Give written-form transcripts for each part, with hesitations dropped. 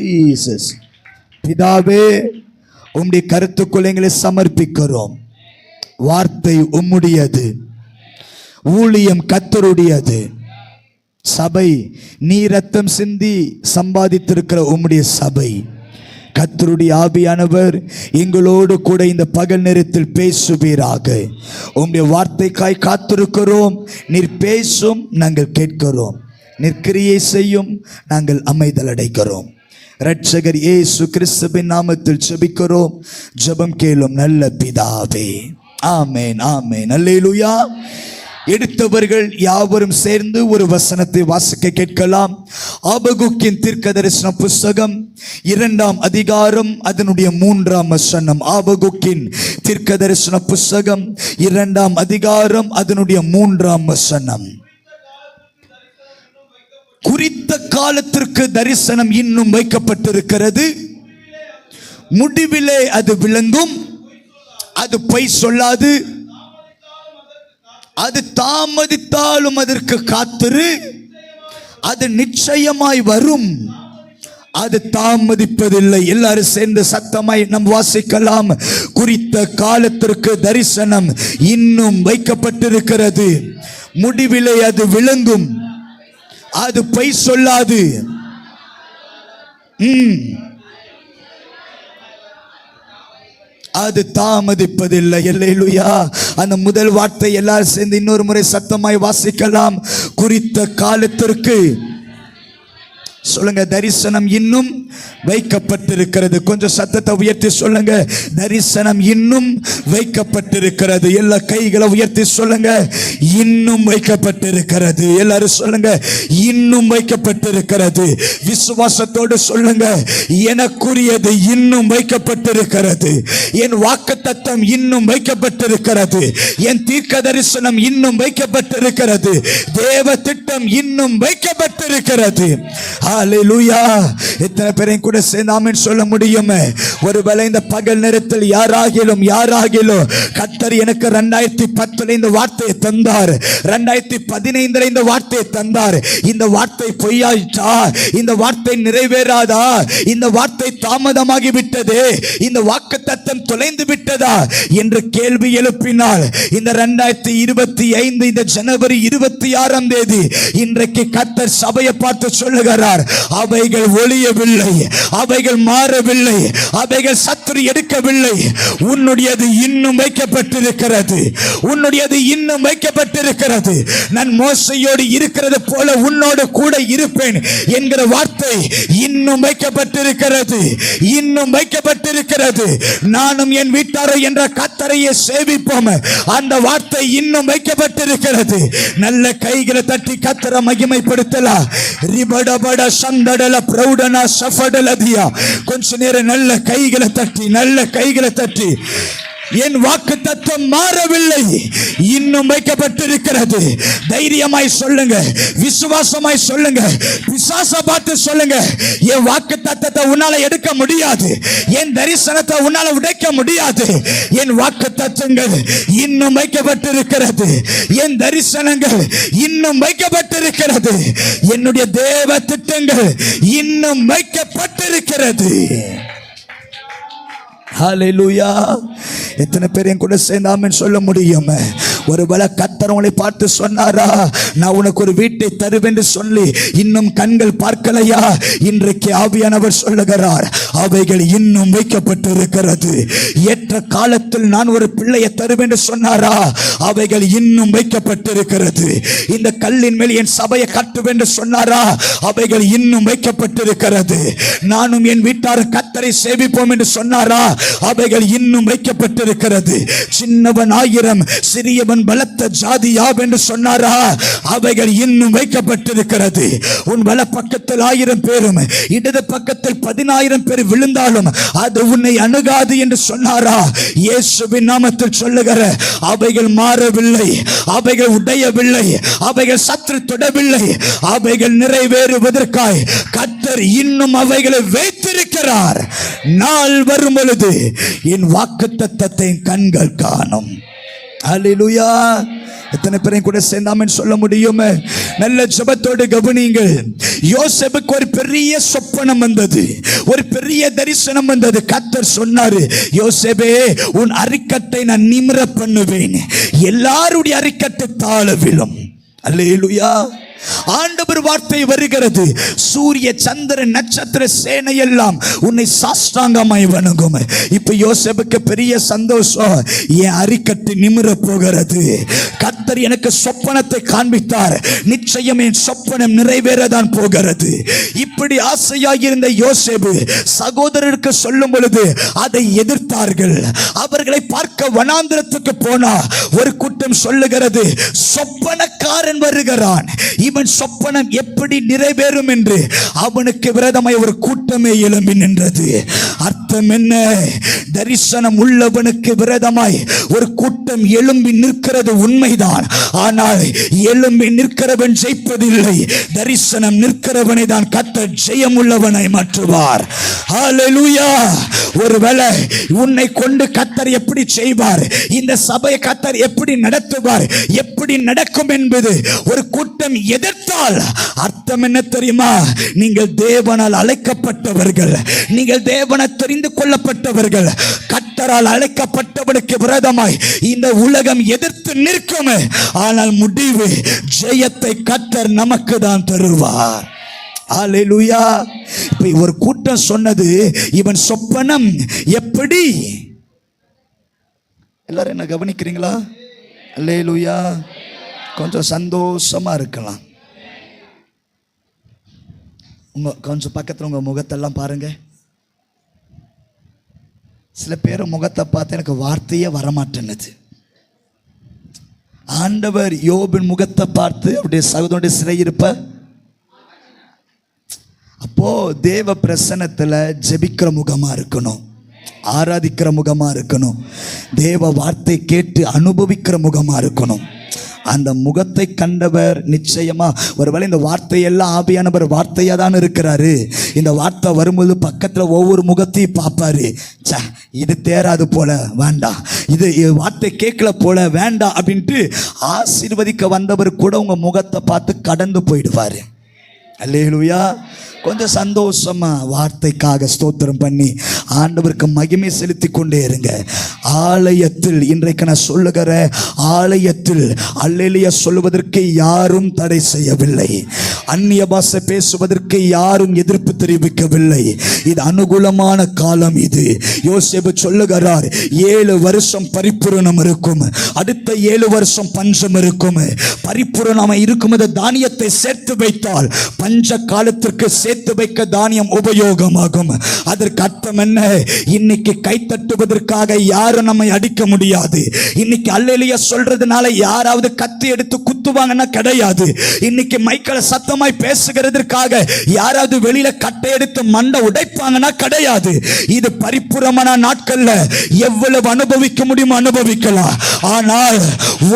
Jesus. பிதாவே, உம்முடைய கருத்துக்குள் எங்களை சமர்ப்பிக்கிறோம். வார்த்தை உம்முடையது, ஊழியம் கர்த்தருடையது. சபை நீ ரத்தம் சிந்தி சம்பாதித்திருக்கிற உம்முடைய சபை. கர்த்தருடைய ஆவியானவர் எங்களோடு கூட இந்த பகல் நேரத்தில் பேசுவீராக. உம்முடைய வார்த்தைக்காய் காத்திருக்கிறோம். நீர் பேசும், நாங்கள் கேட்கிறோம். நீர் கிரியை செய்யும், நாங்கள் அமைதல் அடைகிறோம். இரட்சகர் இயேசு கிறிஸ்துவின் நாமத்தில் ஜெபிக்கிறோம். ஜெபம் கேளும் நல்ல பிதாவே. ஆமென், ஆமென், அல்லேலூயா. எடுத்தவர்கள் யாவரும் சேர்ந்து ஒரு வசனத்தை வாசிக்க கேட்கலாம். ஆபகுக்கின் தீர்க்கதரிசன புஸ்தகம் 2ஆம் அதிகாரம் அதனுடைய 3ஆம் வசனம். ஆபகுக்கின் தீர்க்கதரிசன புஸ்தகம் 2ஆம் அதிகாரம் அதனுடைய 3ஆம் வசனம். குறித்த காலத்திற்கு தரிசனம் இன்னும் வைக்கப்பட்டிருக்கிறது. முடிவிலே அது விளங்கும். அது பொய் சொல்லாது. அது தாமதித்தாலும் அதற்கு காத்திரு. அது நிச்சயமாய் வரும். அது தாமதிப்பதில்லை. எல்லாரும் சேர்ந்து சத்தமாய் நாம் வாசிக்கலாம். குறித்த காலத்திற்கு தரிசனம் இன்னும் வைக்கப்பட்டிருக்கிறது. முடிவிலே அது விளங்கும். அது பொய் சொல்லாது. அது தாமதிப்பதில்லை. அல்லேலூயா. அந்த முதல் வார்த்தை எல்லாரும் சேர்ந்து இன்னொரு முறை சத்தமாய் வாசிக்கலாம். குறித்த காலத்திற்கு சொல்லுங்க, தரிசனம் இன்னும் வைக்கப்பட்டிருக்கிறது. கொஞ்சம் சத்தத்தை உயர்த்தி சொல்லுங்க, தரிசனம் இன்னும் வைக்கப்பட்டிருக்கிறது. எல்லா கைகளை உயர்த்தி சொல்லுங்க, இன்னும் வைக்கப்பட்டிருக்கிறது. எல்லாரும் சொல்லுங்க, இன்னும் வைக்கப்பட்டிருக்கிறது. விசுவாசத்தோடு சொல்லுங்க, எனக்குரியது இன்னும் வைக்கப்பட்டிருக்கிறது. என் வாக்குத்தத்தம் இன்னும் வைக்கப்பட்டிருக்கிறது. என் தீர்க்க தரிசனம் இன்னும் வைக்கப்பட்டிருக்கிறது. தேவ திட்டம் இன்னும் வைக்கப்பட்டிருக்கிறது. ஹல்லேலூயா. எத்தனை பேரையும் கூட சேர்ந்து ஆமென் சொல்ல முடியும்? ஒருவேளை இந்த பகல் நேரத்தில் யாராகிலும் கர்த்தர் எனக்கு 2010 இந்த வார்த்தையை தந்தார், 2015 இந்த வார்த்தையை தந்தார். இந்த வார்த்தை பொய்யாயிற்றா? இந்த வார்த்தை நிறைவேறாதா? இந்த வார்த்தை தாமதமாகி விட்டதே, இந்த வாக்குத்தத்தம் தொலைந்து விட்டதா என்று கேள்வி எழுப்பினால், இந்த 2025 இந்த ஜனவரி 26ஆம் தேதி இன்றைக்கு கர்த்தர் சபையை பார்த்து சொல்லுகிறார், அவைகள் ஒளியவில்லை, அவைகள் மாறவில்லை, அவைகள் சத்துரு எடுக்கவில்லை. உன்னுடையது இன்னும் வைக்கப்பட்டிருக்கிறது. உன்னுடையது இன்னும் வைக்கப்பட்டிருக்கிறது. நான் மோசையோடு இருக்கிறது போல உன்னோடு கூட இருப்பேன் என்கிற வார்த்தை இன்னும் வைக்கப்பட்டிருக்கிறது. இன்னும் வைக்கப்பட்டிருக்கிறது. நானும் என் வீட்டாரோ என்ற கர்த்தரையே சேவிப்போம். அந்த வார்த்தை இன்னும் வைக்கப்பட்டிருக்கிறது. நல்ல கைகளை தட்டி கர்த்தரை மகிமைப்படுத்தலாம். ரிபடபட சந்தடல பிரௌடனா சஃபடலதியா. கொஞ்ச நேரம் நல்ல கைகளை தட்டி என் வாக்குத்தத்தம் மாறவில்லை, இன்னும் வைக்கப்பட்டிருக்கிறது. தைரியமாய் சொல்லுங்க, விசுவாசமாய் சொல்லுங்க, பிசாசை பார்த்து சொல்லுங்க, என் வாக்குத்தத்தத்தை உன்னால எடுக்க முடியாது, என் தரிசனத்தை உன்னால உடைக்க முடியாது. என் வாக்குத்தத்தங்கள் இன்னும் வைக்கப்பட்டிருக்கிறது. என் தரிசனங்கள் இன்னும் வைக்கப்பட்டிருக்கிறது. என்னுடைய தேவ திட்டங்கள் இன்னும் வைக்கப்பட்டிருக்கிறது. ஹல்லேலூயா. எத்தனை பேரையும் கூட சேர்ந்து ஆமென் சொல்ல முடியும்? ஒருவேளை கர்த்தர் உங்களை பார்த்து சொன்னாரா, நான் உனக்கு ஒரு வீட்டை தருவேன் என்று சொல்லி இன்னும் கண்கள் பார்க்கலையா? இன்றைக்கு ஆவியானவர் சொல்லுகிறார், அவைகள் இன்னும் வைக்கப்பட்டிருக்கிறது. ஏற்ற காலத்தில் நான் ஒரு பிள்ளையை தருவேன் என்று சொன்னாரா? அவைகள் இன்னும் வைக்கப்பட்டிருக்கிறது. இந்த கல்லின் மேல் என் சபையை கட்டுவேன் என்று சொன்னாரா? அவைகள் இன்னும் வைக்கப்பட்டிருக்கிறது. நானும் என் வீட்டார் கர்த்தரை சேவிப்போம் என்று சொன்னாரா? அவைகள் இன்னும் வைக்கப்பட்டிருக்கிறது. சின்னவன் 1000 சிறியவன் பலத்த ஜாதியாம் என்று சொன்னாரா? அவைகள் இன்னும் வைக்கப்பட்டிருக்கிறது. உன் வல பக்கத்தில் 1000 பேரும் இடது பக்கத்தில் 10000 பேர் விழுந்தாலும் அது உன்னை அணுகாது என்று சொன்னாரா? இயேசுவின் நாமத்தில் சொல்லுகிற அவைகள் மாறவில்லை, அவைகள் உடையவில்லை, அவைகள் சத்துரு தொடவில்லை. அவைகள் நிறைவேறுவதற்காய் கர்த்தர் இன்னும் அவைகளை வைத்திருக்கிறார். நாள் வரும் பொழுது என் வாக்குத்தத்தத்தை கண்கள் காணும். ஹல்லேலூயா. எத்தனை பேரையும் கூட சேர்ந்தாமன்னு சொல்ல முடியும்? நல்ல ஜெபத்தோடு கவனியுங்கள். யோசேப்புக்கு ஒரு பெரிய சொப்பனம் வந்தது, ஒரு பெரிய தரிசனம் வந்தது. கர்த்தர் சொன்னாரு, யோசேப்பே உன் அரிக்கட்டை நான் நிமிர பண்ணுவேன், எல்லாருடைய அரிக்கட்டை தாழ விழும். அல்லேலூயா. ஆண்டவர் வார்த்தை வருகிறது, சூரிய சந்திரன் நட்சத்திர சேனை எல்லாம் உன்னை சாஷ்டாங்கமாய் வணங்கும். இப்ப யோசேப்புக்கு பெரிய சந்தோஷம், என் அரிக்கட்டு நிமிர போகிறது. கர்த்தர் எனக்கு சொப்பனத்தை காண்பித்தார், நிச்சயம் என் சொப்பனம் நிறைவேறதான் போகிறது. இப்படி ஆசையாக இருந்த யோசேப்பு சகோதரருக்கு சொல்லும் பொழுது அதை எதிர்த்தார்கள். அவர்களை பார்க்க வனாந்திரத்துக்கு போனா ஒரு கூட்டம் சொல்லுகிறது, சொப்பனக்காரன் வருகிறான், இவன் சொப்பனம் எப்படி நிறைவேறும் என்று அவனுக்கு விரோதமாய் ஒரு கூட்டமே எழும்பி நின்றது. அர்த்தம் என்ன? தரிசனம் உள்ளவனுக்கு விரோதமாய் ஒரு கூட்டம் எழும்பி நிற்கிறது உண்மைதான். ஆனால் எழும்பி நிற்கிறவன் ஜெயிப்பதில்லை, தரிசனம் நிற்கிறவனை தான் கர்த்தர் ஜெயம் உள்ளவனை மாற்றுவார். ஹல்லேலூயா. ஒருவேளை உன்னை கொண்டு கர்த்தர் எப்படி செய்வார், இந்த சபையை கர்த்தர் எப்படி நடத்துவார், எப்படி நடக்கும் என்பது ஒரு கூட்டம் எதிர்த்தால் அர்த்தம் என்ன தெரியுமா? நீங்கள் தேவனால் அழைக்கப்பட்டவர்கள், நீங்கள் தேவனை தெரிந்து கொள்ளப்பட்டவர்கள். கர்த்தரால் அழைக்கப்பட்டவனுக்கு விரோதமாய் இந்த உலகம் எதிர்த்து நிற்கும், ஆனால் முடிவு ஜெயத்தை கர்த்தர் நமக்கு தான் தருவார். ஹல்லேலூயா. இப்ப ஒரு கூட்டம் சொன்னது, இவன் சொப்பனம் எப்படி? எல்லாரும் என்ன கவனிக்கிறீங்களா? அல்லேலூயா. கொஞ்சம் சந்தோஷமா இருக்கலாம். உங்க கொஞ்சம் பக்கத்தில் உங்க முகத்தெல்லாம் பாருங்க. சில பேர் முகத்தை பார்த்து எனக்கு வார்த்தையே வரமாட்டேன்னுது. ஆண்டவர் யோபின் முகத்தை பார்த்து அப்படியே சகோதரனுடைய சிறையிருப்ப. அப்போ தேவ பிரசன்னத்தில் ஜெபிக்கிற முகமா இருக்கணும், ஆராதிக்கிற முகமா இருக்கணும், தேவ வார்த்தை கேட்டு அனுபவிக்கிற முகமா இருக்கணும். அந்த முகத்தை கண்டவர் நிச்சயமா, ஒருவேளை இந்த வார்த்தையெல்லாம் ஆவியானவர் வார்த்தையா தான் இருக்கிறாரு, இந்த வார்த்தை வரும்போது பக்கத்துல ஒவ்வொரு முகத்தையும் பார்ப்பாரு. இது தேராது போல வேண்டாம், இது வார்த்தை கேட்கல போல வேண்டாம் அப்படின்ட்டு ஆசீர்வதிக்க வந்தவர் கூட உங்க முகத்தை பார்த்து கடந்து போயிடுவாரு. அல்லேலூயா. கொஞ்சம் சந்தோஷமா வார்த்தைக்காக ஸ்தோத்திரம் பண்ணி ஆண்டவருக்கு மகிமை செலுத்தி கொண்டே இருங்க. ஆலயத்தில் இன்றைக்கு நான் சொல்லுகிற ஆலயத்தில் அல்லேலூயா சொல்லுவதற்கு யாரும் தடை செய்யவில்லை, அந்நிய பாஷை பேசுவதற்கு யாரும் எதிர்ப்பு தெரிவிக்கவில்லை. இது அனுகூலமான காலம். இது யோசேப்பு சொல்லுகிறார், 7 வருஷம் பரிபூரணம் இருக்கும், அடுத்த 7 வருஷம் பஞ்சம் இருக்கும். பரிபூரணம் இருக்கும் தானியத்தை சேர்த்து வைத்தால் பஞ்ச காலத்திற்கு சேர்த்து வைக்க தானியம் உபயோகமாகும். அதற்கு அர்த்தம் என்ன? இன்னைக்கு கை தட்டுவதற்காக யாரும் நம்மை அடிக்க முடியாது. இன்னைக்கு அல்லேலூயா சொல்றதுனால யாராவது கத்தி எடுத்து குத்துவாங்கன்னா கிடையாது. இன்னைக்கு மைக்கேல சத்தமாய் பேசுகிறதற்காக யாராவது வெளியில கட்டை எடுத்து மண்டை உடைப்பாங்கன்னா கிடையாது. இது பரிபூரணமான நாட்கள்ல எவ்வளவு அனுபவிக்க முடியுமோ அனுபவிக்கலாம். ஆனால்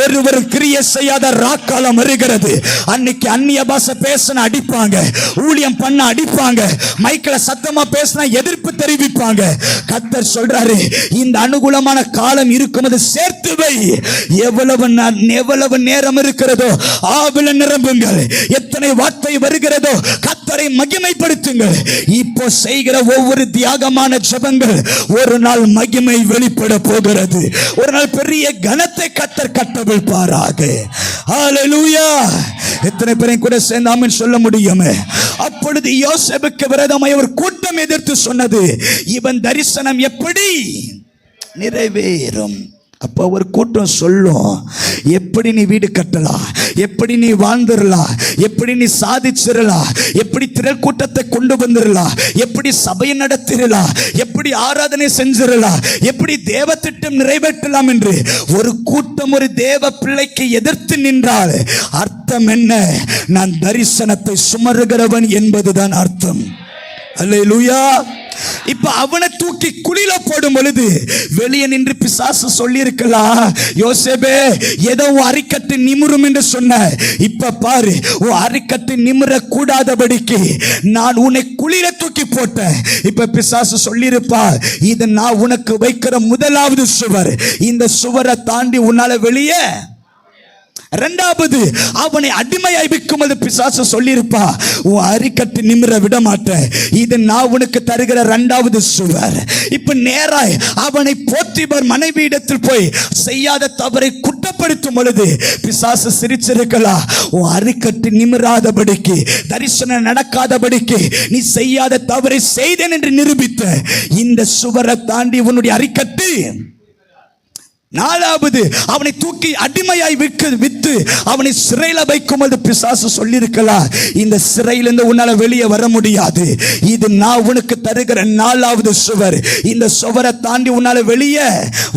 ஒருவர் கிரியை செய்யாத ராக்காலம் வருகிறது. அன்னைக்கு அந்நிய பாஷை பேசின அடிப்பாங்க, ஊழியம் பண்ண அடிப்பாங்க, மைக்கேல சத்தமா பேசினா எதிர்ப்பு தெரிவிப்பாங்க. கர்த்தர் சொல்றாரு, இந்த அனுகூலமான காலம் இருக்கும்போது சேர்த்து வை. எவ்வளவு நேரம் இருக்கிறதோ ஆவில நிரம்புங்கள். எத்தனை வார்த்தை வருகிறதோ கர்த்தரை மகிமைப்படுத்துங்கள். இப்போ செய்கிற ஒவ்வொரு தியாகமான ஜெபங்கள் ஒரு நாள் மகிமை வெளிப்பட போகிறது. ஒரு நாள் பெரிய கனத்தை கர்த்தர் கட்டவிழ்ப்பாராக. ஹல்லேலூயா. எத்தனை பேரையும் கூட சேர்ந்து ஆமென் சொல்ல முடியும்? அப்பொழுது யோசேப்புக்கு விரோதமாய் ஒரு கூட்டம் எதிர்த்து சொன்னது, இவன் தரிசனம் எப்படி நிறைவேறும்? அப்போ ஒரு கூட்டம் சொல்லும், எப்படி நீ வீடு கட்டலாம், எப்படி நீ வாழ்ந்துடலாம், எப்படி நீ சாதிச்சிடலாம், எப்படி திரள் கூட்டத்தை கொண்டு வந்துடலாம், எப்படி சபையை நடத்திடலாம், எப்படி ஆராதனை செஞ்சிடலாம், எப்படி தேவ திட்டம் நிறைவேற்றலாம் என்று ஒரு கூட்டம் ஒரு தேவ பிள்ளைக்கு எதிர்த்து நின்றால் அர்த்தம் என்ன? நான் தரிசனத்தை சுமருகிறவன் என்பதுதான் அர்த்தம். அல்லேலூயா. இப்ப அவனை தூக்கி குழியில போடும் பொழுது வெளியே நின்று பிசாசு சொல்லி இருக்கலாம், யோசேப்பே ஏதோ அரிக்கட்டு நிமிரும் என்று சொன்ன. இப்ப பாரு, உன் அரிக்கட்டு நிமிர கூடாதபடிக்கு நான் உன்னை குழியில தூக்கி போட்டேன். இப்ப பிசாசு சொல்லி இருப்பா, இது நான் உனக்கு வைக்கிற முதலாவது சுவர். இந்த சுவரை தாண்டி உன்னால வெளியே. இரண்டாவது, அவனை அடிமையாய் விற்கும்போது பிசாசு சொல்லியிருப்பா, உன் அரிக்கட்டு நிமிர விட மாட்டேன். இது நான் உனக்கு தருகிற இரண்டாவது சுவர். இப்ப நேராய் அவனை போத்திபார் மனைவியிடத்தில் போய் செய்யாத தவறை குற்றப்படுத்தும் பொழுது பிசாசு சிரிச்சிருக்கலாம், உன் அரிக்கட்டு நிமிராதபடிக்கு, தரிசனம் நடக்காதபடிக்கு நீ செய்யாத தவறை செய்தேன் என்று நிரூபித்த இந்த சுவரை தாண்டி உன்னுடைய அரிக்கட்டு. நாலாவது, அவனை தூக்கி அடிமையாய் வித்து அவனை சிறையில் வைக்கும்போது பிசாசு சொல்லியிருக்கலாம், இந்த சிறையிலிருந்து உன்னால வெளியே வர முடியாது. இது நான் உனக்கு தருகிற நாலாவது சுவர். இந்த சுவரை தாண்டி உன்னால வெளியே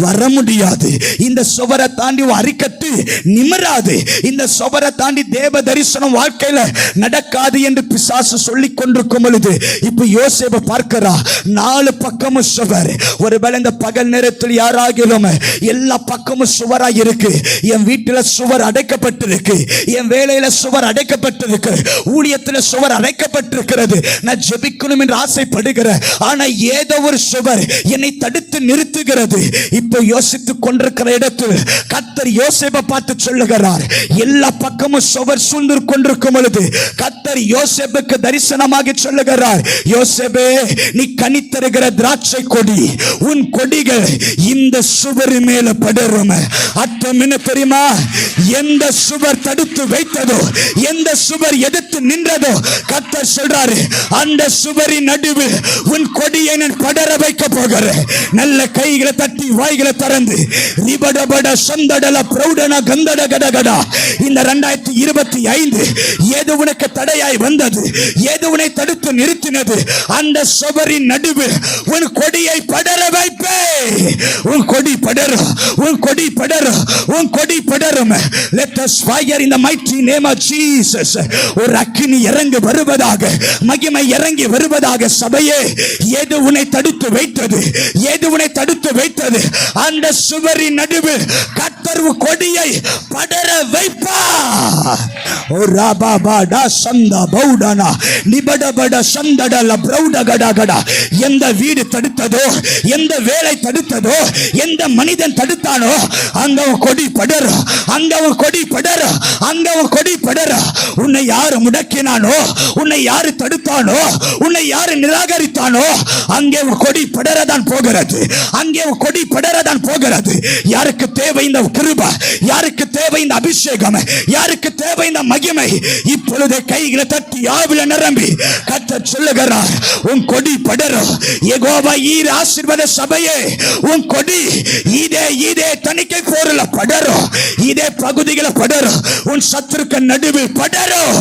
வர முடியாது. இந்த சுவரை தாண்டி அரிக்கட்டு நிமிராது. இந்த சுவரை தாண்டி தேவ தரிசனம் வாழ்க்கையில நடக்காது என்று பிசாசு சொல்லி கொண்டிருக்கும் பொழுது இப்ப யோசேப்பை பார்க்கிறா, 4 பக்கமும் சுவர். ஒருவேளை இந்த பகல் நேரத்தில் யாராகிலும் எல்லா பக்கமும் சுவரா இருக்கு. என் வீட்டில சுவர் அடைக்கப்பட்டிருக்கு, என் வேலையில சுவர் அடைக்கப்பட்டிருக்கு, ஊழியத்தில் சுவர் அடைக்கப்பட்டிருக்கிறது. நான் ஜெபிக்கணும் என்று ஆசைப்படுகிறேன், ஆனா ஏதோ ஒரு சுவர் என்னை தடுத்து நிறுத்துகிறது. இப்ப யோசித்துக் கொண்டிருக்கிற இடத்தில் கர்த்தர் யோசேப்பை பார்த்து சொல்லுகிறார், எல்லா பக்கமும் சுவர் சூழ்ந்து கொண்டிருக்கும் பொழுது கர்த்தர் யோசேப்புக்கு தரிசனமாக சொல்லுகிறார், யோசேப்பே, நீ கனி தருகிற திராட்சை கொடி, உன் கொடிகள் இந்த சுவர் மேல படரும். அர்த்தம் என்ன தெரியுமா? எந்த சுவர் தடுத்து வைத்ததோ, எந்த சுவர் எதிர்த்து நின்றதோ, கர்த்தர் சொல்றாரு, அந்த சுவரின் நடுவில் உன் கொடியை நான் படர வைக்க போகிறேன். நல்ல கைகளை தட்டி வாய்களை திறந்து ரிபடபட சந்தடல பிரௌடன கந்தட கடகடா. இந்த 2025 ஏது உனக்கு தடையாய் வந்தது, ஏது உன்னை தடுத்து நிறுத்தினது, அந்த சுவரின் நடுவில் உன் கொடியை படர வைப்பே. உன் கொடி படரும், உன் கொடி படரும், உன் கொடி படரும். Let us fire in the mighty name of Jesus. ஒரு அக்கினி இறங்கி வருவதாக, மகிமை இறங்கி வருவதாக. சபையே, ஏது உன்னை தடுத்து வைத்தது, ஏது உன்னை தடுத்து வைத்தது, அந்த சுவரின் நடுவில் கர்த்தர் கொடியை படர வைப்பா. ஓ ராபாபாடா சந்தா பௌடனா நிபடபட சந்தடல பிரௌடகடகடா. எந்த வீடு தடுத்ததோ, எந்த வேலை தடுத்ததோ, எந்த மனிதன் தடுத்தானோ, அங்க கொடி படர, அங்க கொடி படர, அங்க கொடி படர. உன்னை யாரு முடக்கினானோ, உன்னை யாரு தடுத்தானோ, உன்னை யாரு நிராகரித்தானோ, அங்கே கொடி படரதான் போகிறது, அங்கே கொடி படரதான் போகிறது. யாருக்கு தேவை இந்த கிருபை, யாருக்கு தேவை இந்த அபிஷேகம், யாருக்கு தேவை இந்த மகிமை? இப்பொழுது கைகளை தட்டி ஆவில நிரம்பி கர்த்தர் சொல்லுகிறார், உன் கொடி படரும். யெகோவா ஈர் ஆசீர்வாத சபையே, உன் கொடி இதே தணிக்கை போர்ல படரும், இதே பகுதிகளை படரும், உன் சத்துருக்கள் நடுவில் படரும்.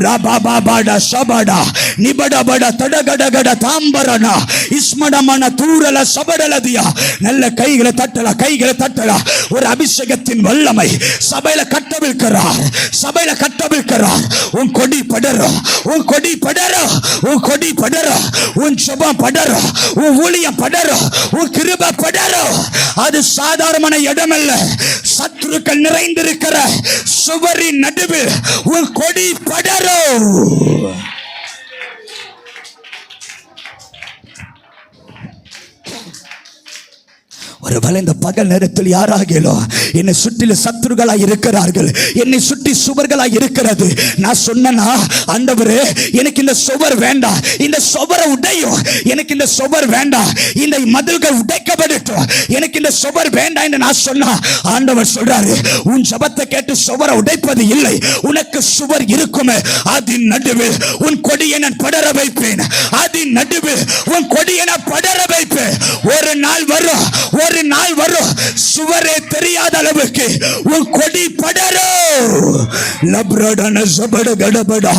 ரபாபாபாடா சபடா நிபடபட தடகடகட தாம்பரனா இஸ்மடமான தூரல சபடலதியா. நல்ல கைகளை தட்டலா, கைகளை தட்டலா. ஒரு அபிஷேகத்தின் வல்லமை சபையில கட்டவிழ்க்கிறார், சபையில கட்டவிழ்க்கிறார். உன் கொடி படரும், உன் கொடி படரும், உன் கொடி படரும், உன் ஜெபம் படரும், உன் ஊழியம் படரும், உன் கிருபை படரும். அது சாதாரண இடமல்ல, சத்துருக்கள் நிறைந்திருக்கிற சுவரின் நடுவில் உன் கொடி படரும். ஒருவேளை இந்த பகல் நேரத்தில் யாராகிலும் என்னை சுற்றில சத்துருகளாய் இருக்கிறார்கள், என்னை சுற்றி சுவர்களாய் இருக்கிறது. நான் சொன்னா, ஆண்டவரே எனக்கு இந்த சுவர் வேண்டாம், இந்த சுவரை உடையும், எனக்கு இந்த சுவர் வேண்டாம், இந்த மதில்கள் உடைக்கப்படட்டும், எனக்கு இந்த சுவர் வேண்டாம் என்று நான் சொன்னா, ஆண்டவர் சொல்றாரு, உன் ஜெபத்தை கேட்டு சுவரை உடைப்பது இல்லை, உனக்கு சுவர் இருக்குமே, அதன் நடுவில் உன் கொடியை நான் படர வைப்பேன், அதன் நடுவில் உன் கொடியை நான் படர வைப்பேன். ஒரு நாள் வரும், ஒரு நாள் வரும், சுவரே தெரியாத அளவுக்கு உன் கொடி படரும். லப்ரடன ஜபட கடபடா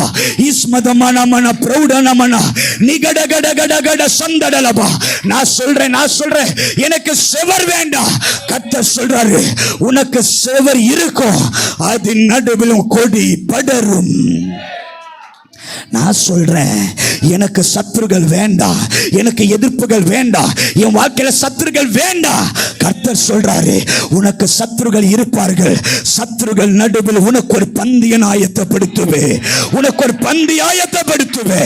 இஸ்மதமன மன பிரௌடன மன நிகட கட கட கட சந்தடலபா. நான் சொல்றேன் எனக்கு செவர் வேண்டாம். கர்த்தர் சொல்றாரு, உனக்கு செவர் இருக்கும், அதன் நடுவில் கொடி படரும். நான் சொல்றேன், எனக்கு சத்துருகள் வேண்டாம், எனக்கு எதிர்ப்புகள் வேண்டாம், என் வாழ்க்கையில சத்துருகள் வேண்டாம். கர்த்தர் சொல்றாரு, உனக்கு சத்துருகள் இருப்பார்கள், சத்துருகள் நடுவில் உனக்கு ஒரு பந்தியை ஆயத்தப்படுத்துவே, உனக்கு ஒரு பந்தி ஆயத்தப்படுத்துவே.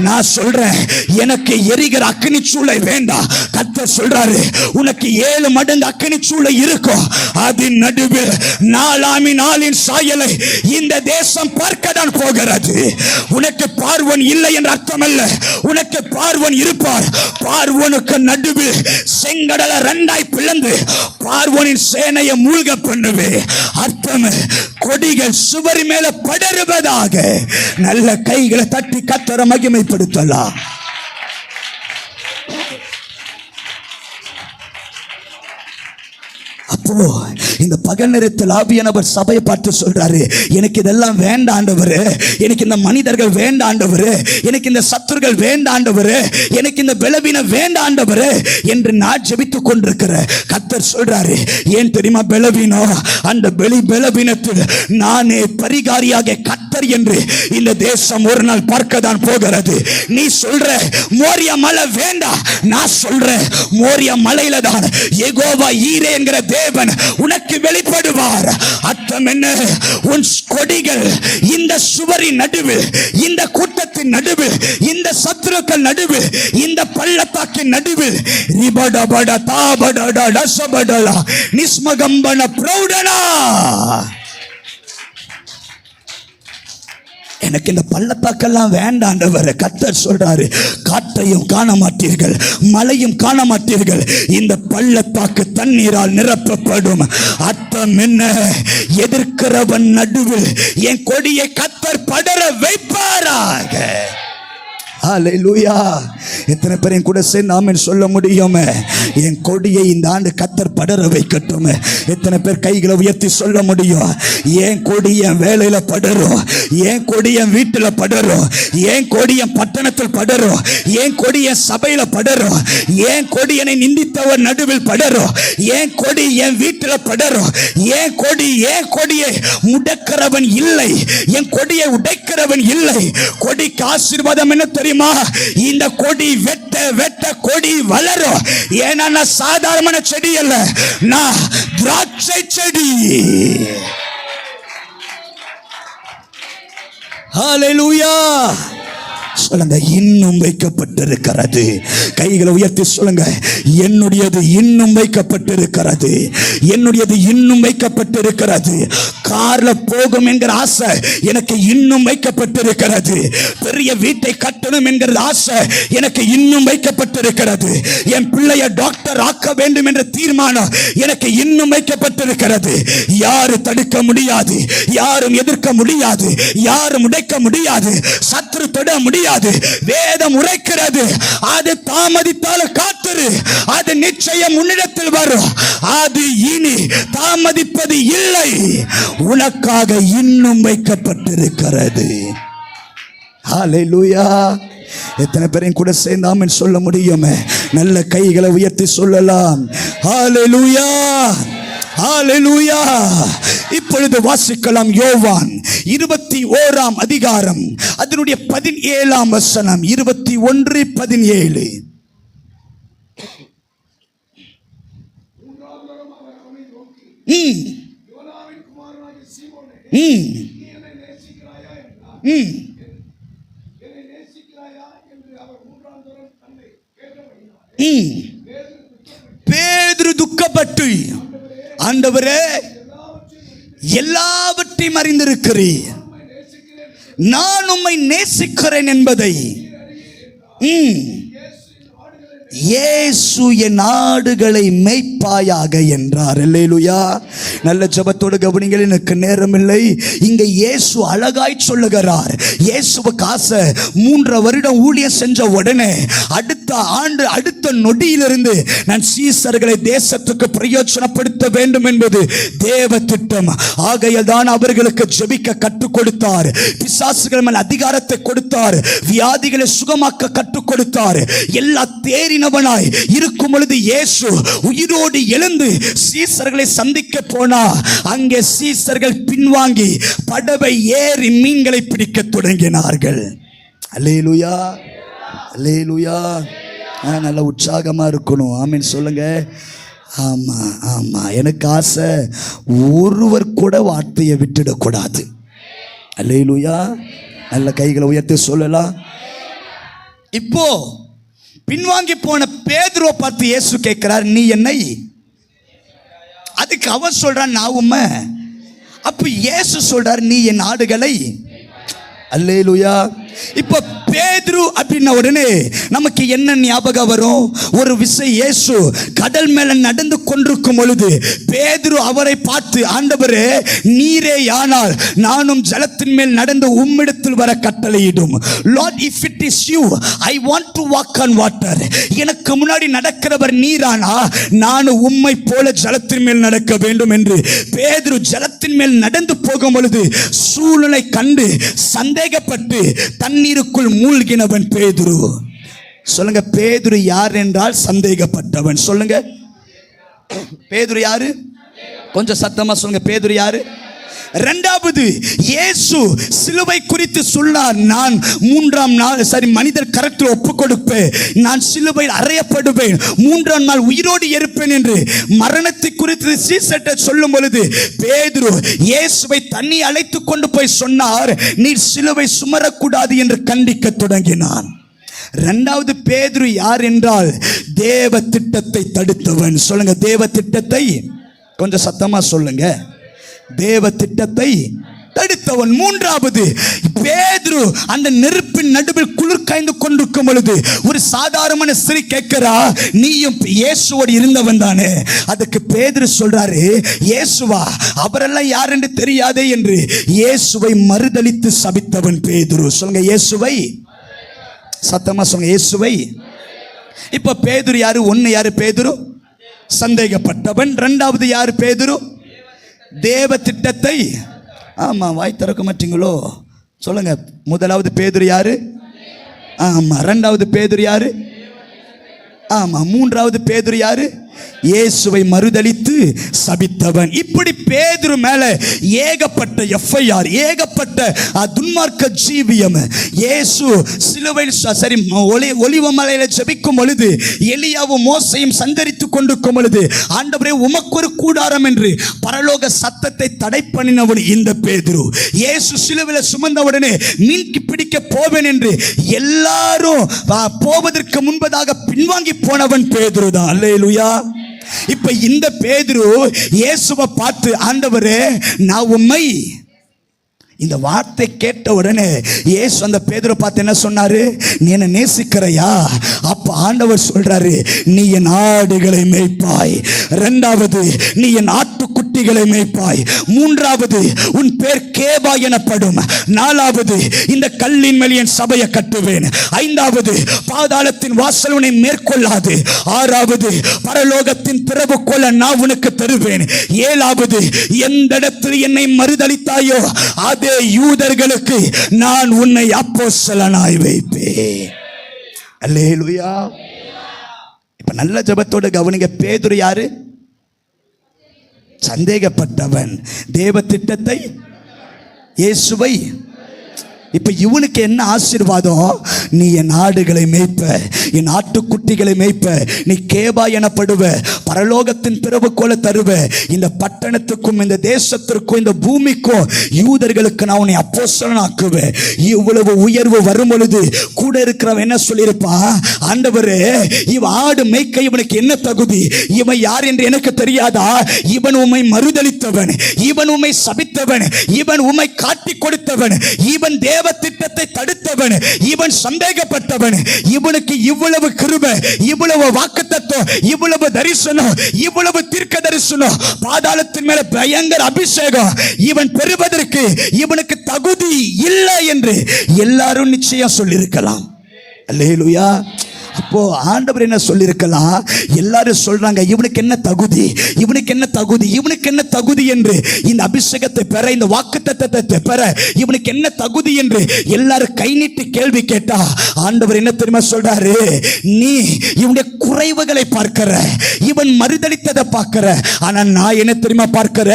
நான் சொல்றேன், எனக்கு எரிகிற அக்கினி சூளை வேண்டாம். கர்த்தர் சொல்றாரு, உனக்கு 7 மடங்கு அக்கினி சூளை இருக்கும். அதன் நடுவில் நாளின் சாயலை இந்த தேசம் பார்க்கத்தான் போகிறது. உனக்கு பார்வன் இல்லை என்ற அர்த்தம் அல்ல, உனக்கு பார்வன் இருப்பார். பார்வனுக்கு நடுவில் செங்கடலை 2 பிளந்து பார்வனின் சேனையை மூழ்க பண்ணுவே. அர்த்தம், கொடிகள் சுவரி மேல படருவதாக. நல்ல கைகளை தட்டி கர்த்தரை மகிமைப்படுத்தலாம். அப்போ இந்த பகல் நேரத்தில் ஆவியானவர் சபையை பார்த்து சொல்றாரு, எனக்கு இதெல்லாம் வேண்டாம் ஆண்டவரே, எனக்கு இந்த மனிதர்கள் வேண்டாம் ஆண்டவரே, எனக்கு இந்த சத்துருகள் வேண்டாம் ஆண்டவரே, எனக்கு இந்த பலவீனம் வேண்டாம் ஆண்டவரே என்று நான் ஜெபித்துக் கொண்டிருக்கிறேன். கர்த்தர் சொல்றாரு, ஏன் தெரியுமா பலவீனம்? அந்த பலவீனத்தில் நானே பரிகாரியாக கர்த்தர் என்று இந்த தேசம் ஒரு நாள் பார்க்க தான் போகிறது. நீ சொல்ற மோரியா மலை வேண்டாம், நான் சொல்றேன் மோரியா மலையில தான் யெகோவா ஈரே என்கிற தேவன் உனக்கு வெளிப்படுவார். அர்த்தம் என்ன? உன் கொடிகள் இந்த சுவரின் நடுவில், இந்த கூட்டத்தின் நடுவில், இந்த சத்துருக்கள் நடுவில், இந்த பள்ளத்தாக்கின் நடுவில் ரிபடபட தாபடட டசபடல நிஸ்மகம்பன பிரௌடனா. எனக்கு இந்த பள்ளத்தாக்கெல்லாம் வேண்டாண்டவர். கர்த்தர் சொல்றாரு, காற்றையும் காண மாட்டீர்கள், மழையும் காண மாட்டீர்கள், இந்த பள்ளத்தாக்கு தண்ணீரால் நிரப்பப்படும். அர்த்தம் என்ன? எதிர்க்கிறவன் நடுவில் என் கொடியை கர்த்தர் படர வைப்பாராக. ஹல்லேலூயா. எத்தனை பேரையும் கூட சேர்ந்து ஆமென் சொல்ல முடியும்? என் கொடியை இந்த ஆண்டு கர்த்தர் படர வைக்கட்டும். எத்தனை பேர் கைகளை உயர்த்தி சொல்ல முடியும்? என் கொடி என் வேலையில படரும், என் கொடி என் வீட்டில் படரும், என் கொடி என் பட்டணத்தில் படரும், என் கொடி என் சபையில படரும், என் கொடி என்னை நிந்தித்தவர் நடுவில் படரும், என் கொடி என் வீட்டில் படரும். என் கொடியை முடக்கிறவன் இல்லை, என் கொடியை உடைக்கிறவன் இல்லை. கொடிக்கு ஆசீர்வாதம் என்ன தெரியும்? இந்த கொடி வெட்ட வெட்ட கொடி வளரும். ஏன்னா நான் சாதாரண செடி அல்ல, நான் திராட்சை செடி. ஹல்லேலூயா. சொல்லுங்க, இன்னும் வைக்கப்பட்டிருக்கிறது. கைகளை உயர்த்தி சொல்லுங்க, என்னுடையது இன்னும் வைக்கப்பட்டிருக்கிறது, என்னுடையது இன்னும் வைக்கப்பட்டிருக்கிறது. கார்ல போகும் என்கிற ஆசை எனக்கு இன்னும் வைக்கப்பட்டிருக்கிறது. பெரிய வீட்டை கட்டணும் என்கிற ஆசை எனக்கு இன்னும் வைக்கப்பட்டிருக்கிறது. என் பிள்ளைய டாக்டர் ஆக்க வேண்டும் என்ற தீர்மானம் எனக்கு இன்னும் வைக்கப்பட்டிருக்கிறது. யாரும் தடுக்க முடியாது, யாரும் எதிர்க்க முடியாது, யாரும் உடைக்க முடியாது, சத்துரு தொட முடியாது. வேதம் உரைக்கிறது, அது தாமதித்தால் காத்திரு, அது நிச்சயம் உன்னிடத்தில் வரும். அது இனி தாமதிப்பது இல்லை, உனக்காக இன்னும் வைக்கப்பட்டிருக்கிறது. ஹல்லேலூயா. எத்தனை பேரையும் கூட சேர்ந்து ஆமென் சொல்ல முடியும்? நல்ல கைகளை உயர்த்தி சொல்லலாம். ஹல்லேலூயா, ஹல்லேலூயா. இப்பொழுது வாசிக்கலாம் யோவான் 21ஆம் அதிகாரம், அதனுடைய 17ஆம் வசனம். 21:17. பேதுரு துக்கப்பட்டு, ஆண்டவரே எல்லாவற்றையும் அறிந்திருக்கிறீர், நான் உம்மை நேசிக்கிறேன் என்பதை இயேசு என் ஆடுகளை மேய்ப்பாயாக என்றார். அல்லேலூயா. நல்ல ஜெபத்தோடு கவனிங்கள், எனக்கு நேரம் இல்லை. இங்க இயேசு அழகாய் சொல்லுகிறார். இயேசுவுக்கு ஆசை, 3 வருடம் ஊழியம் செஞ்ச உடனே அடுத்த ஆண்டு அடுத்த நொடியிலிருந்து நான் சீசர்களை தேசத்துக்கு பிரயோஜனப்படுத்த வேண்டும் என்பது தேவ திட்டம். ஆகையால் தான் அவர்களுக்கு ஜெபிக்க கற்றுக் கொடுத்தார், பிசாசுகள் மேல் அதிகாரத்தை கொடுத்தார், வியாதிகளை சுகமாக்க கற்றுக் கொடுத்தார். எல்லா தேறினவனாய் இருக்கும் பொழுது இயேசு உயிரோடு எழுந்து சீசர்களை சந்திக்க போனா, அங்கே சீசர்கள் பின்வாங்கி படவை ஏறி மீன்களை பிடிக்க தொடங்கினார்கள். அல்லேலூயா, அல்லேலூயா. நல்ல உற்சாகமா இருக்கணும். ஆமீன் சொல்லுங்க. ஆமா ஆமா, எனக்கு ஆசை ஒருவர் கூட வார்த்தையை விட்டுடக்கூடாது. அல்லேலூயா. நல்ல கைகளை உயர்த்தி சொல்லலாம். இப்போ பின்வாங்கி போன பேதுருவை பார்த்து இயேசு கேட்கிறார், நீ என்னை? அதுக்கு அவன் சொல்றான், நான் உம்மை. அப்ப இயேசு சொல்றார், நீ என் ஆடுகளை. அல்லேலூயா. இப்ப பேதுரு அப்படின்ன உடனே நமக்கு என்ன ஞாபகம் வரும்? ஒரு விஷயம், இயேசு கடல் மேல நடந்து கொண்டிருக்கும் பொழுது பேதுரு அவரை பார்த்து, ஆண்டவரே நீரே யானால் நானும் ஜலத்தின் மேல் நடந்து உம்மிடத்தில் வர கட்டளையிடும். Lord, if it is you, I want to walk on water. எனக்கு முன்னாடி நடக்கிறவர் நீரானா நானும் உம்மை போல ஜலத்தின் மேல் நடக்க வேண்டும் என்று பேதுரு ஜலத்தின் மேல் நடந்து போகும் பொழுது சூழ்நிலை கண்டு சந்தேகப்பட்டு தண்ணீருக்குள் மூழ்கினவன் பேதுரு. சொல்லுங்க, பேதுரு யார் என்றால் சந்தேகப்பட்டவன். சொல்லுங்க, பேதுரு யாரு? கொஞ்சம் சத்தமா சொல்லுங்க, பேதுரு யாரு? இரண்டாவது, இயேசு சிலுவை குறித்து சொன்னார், நான் 3ஆம் நாள் மனிதர் கரத்தில் ஒப்பு கொடுப்பேன், நான் சிலுவையில் அறையப்படுவேன், 3ஆம் நாள் உயிரோடு இருப்பேன் என்று மரணத்தை குறித்து சீசட்ட சொல்லும் பொழுது பேதுரு இயேசுவை தண்ணி அழைத்து கொண்டு போய் சொன்னார், நீர் சிலுவை சுமரக்கூடாது என்று கண்டிக்க தொடங்கினான். இரண்டாவது பேதுரு யார் என்றால் தேவ திட்டத்தை தடுத்தவன். சொல்லுங்க, தேவ திட்டத்தை. கொஞ்சம் சத்தமா சொல்லுங்க, தேவ திட்டத்தை தடுத்தவன். மூன்றாவது பேதுரு அந்த நெருப்பின் நடுவில் குளிர் காய்ந்து கொண்டிருக்கும் பொழுது ஒரு சாதாரண ஸ்திரீ கேட்கிறா, நீயும் இயேசுவோடு இருந்தவன் தானே? அதுக்கு பேதுரு சொல்றாரு, இயேசுவா? அவரெல்லாம் யார் என்று தெரியாதே என்று இயேசுவை மறுதலித்து சபித்தவன் பேதுரு. சொல்லுங்க, இயேசுவை. சத்தமா சொல்லுங்க, இயேசுவை. இப்ப பேதுரு யாரு? ஒன்னு யாரு? பேதுரு சந்தேகப்பட்டவன். இரண்டாவது யாரு? பேதுரு தேவ திட்டத்தை. ஆமா, வாய் திறக்க மாட்டீங்களோ? சொல்லுங்க, முதலாவது பேதுரு யாரு? ஆமா. இரண்டாவது பேதுரு யாரு? ஆமா. மூன்றாவது பேதுரு யாரு? இயேசுவை மறுதலித்து சபித்தவன். இப்படி பேதுரு மேல ஏகப்பட்ட எஃப்ஐஆர், ஏகப்பட்ட துன்மார்க்க ஜீவியம். இயேசு சிலுவையில் ஒலிவ மலையில ஜெபிக்கும் பொழுது எலியாவும் மோசையும் சஞ்சரித்துக் கொண்டிருக்கும் பொழுது, ஆண்டவரே உமக்கு ஒரு கூடாரம் என்று பரலோக சத்தத்தை தடை பண்ணினவன் இந்த பேதுரு. இயேசு சிலுவையில் சுமந்தவுடனே மீன் பிடிக்க போவேன் என்று எல்லாரும் போவதற்கு முன்பதாக பின்வாங்கி போனவன் பேதுரு தான். அல்லேலூயா. இப்ப இந்த பேதுரு இயேசுவை பார்த்து, ஆண்டவரே நான் உம்மை. இந்த வார்த்தை கேட்ட உடனே இயேசு அந்த பேதுரை பார்த்து என்ன சொன்னாரு? நீ என்ன நேசிக்கிறையா? அப்ப ஆண்டவர் சொல்றாரு, நீ என் ஆடுகளை மேய்ப்பாய். இரண்டாவது, நீ என் ஆட்டுக்குட்டிகளை மேய்ப்பாய். மூன்றாவது, உன் பேர் கேபா எனப்படும். நாலாவது, இந்த கல்லின் மேல் என் சபையை கட்டுவேன். ஐந்தாவது, பாதாளத்தின் வாசல் உன்னை மேற்கொள்ளாது. ஆறாவது, பரலோகத்தின் திறவுகோலை நான் உனக்கு தருவேன். ஏழாவது, எந்த இடத்தில் என்னை மறுதலித்தாயோ அதே யூதர்களுக்கு நான் உன்னை அப்போஸ்தலனாய் வைப்பேன். அல்லேலூயா. இப்ப நல்ல ஜெபத்தோட கவனிங்க. பேதுரு யாரு? சந்தேகப்பட்டவன். தேவ திட்டத்தை, இயேசுவை. இப்ப இவனுக்கு என்ன ஆசீர்வாதம்? நீ என் ஆடுகளை மேய்ப்ப, என் ஆட்டுக்குட்டிகளை மேய்ப்ப, நீ கேபா எனப்படுவ, பரலோகத்தின் திறவுகோலை தருவ. இந்த பட்டணத்துக்கும் இந்த தேசத்திற்கும் இந்த பூமிக்கும் யூதர்களுக்கு நான் உன்னை அப்போஸ்தலனாக்குவேன். இவ்வளவு உயர்வு வரும் பொழுது கூட இருக்கிறவன் என்ன சொல்லியிருப்பா? ஆண்டவரே, இவன் ஆடு மேய்க்க இவனுக்கு என்ன தகுதி? இவன் யார் என்று எனக்கு தெரியாதா? இவன் உம்மை மறுதலித்தவன், இவன் உம்மை சபித்தவன், இவன் உம்மை காட்டி கொடுத்தவன், இவன் தேவ திட்டத்தை தடுத்தவன், இவன் சந்தேகப்பட்டவன். இவனுக்கு இவ்வளவு கிருபை, இவ்வளவு வாக்குத்தத்தம், இவ்வளவு தரிசனம், இவ்வளவு தீர்க்க தரிசனம், பாதாளத்தின் மேல பயங்கர அபிஷேகம் இவன் பெறுவதற்கு இவனுக்கு தகுதி இல்லை என்று எல்லாரும் நிச்சயம் சொல்லியிருக்கலாம். அல்லேலூயா. அப்போ ஆண்டவர் என்ன சொல்லியிருக்கலாம், எல்லாரும் சொல்றாங்க இவனுக்கு என்ன தகுதி, இவனுக்கு என்ன தகுதி, இவனுக்கு என்ன தகுதி என்று, இந்த அபிஷேகத்தை பெற, இந்த வாக்குத்தத்தத்தை பெற இவனுக்கு என்ன தகுதி என்று எல்லாரும் கை நீட்டி கேள்வி கேட்டா ஆண்டவர் என்ன தெரியுமா சொல்றாரு, நீ இவனுடைய குறைவுகளை பார்க்கிற, இவன் மறுதளித்ததை பார்க்கிற, ஆனா நான் என்ன தெரியுமா பார்க்கிற,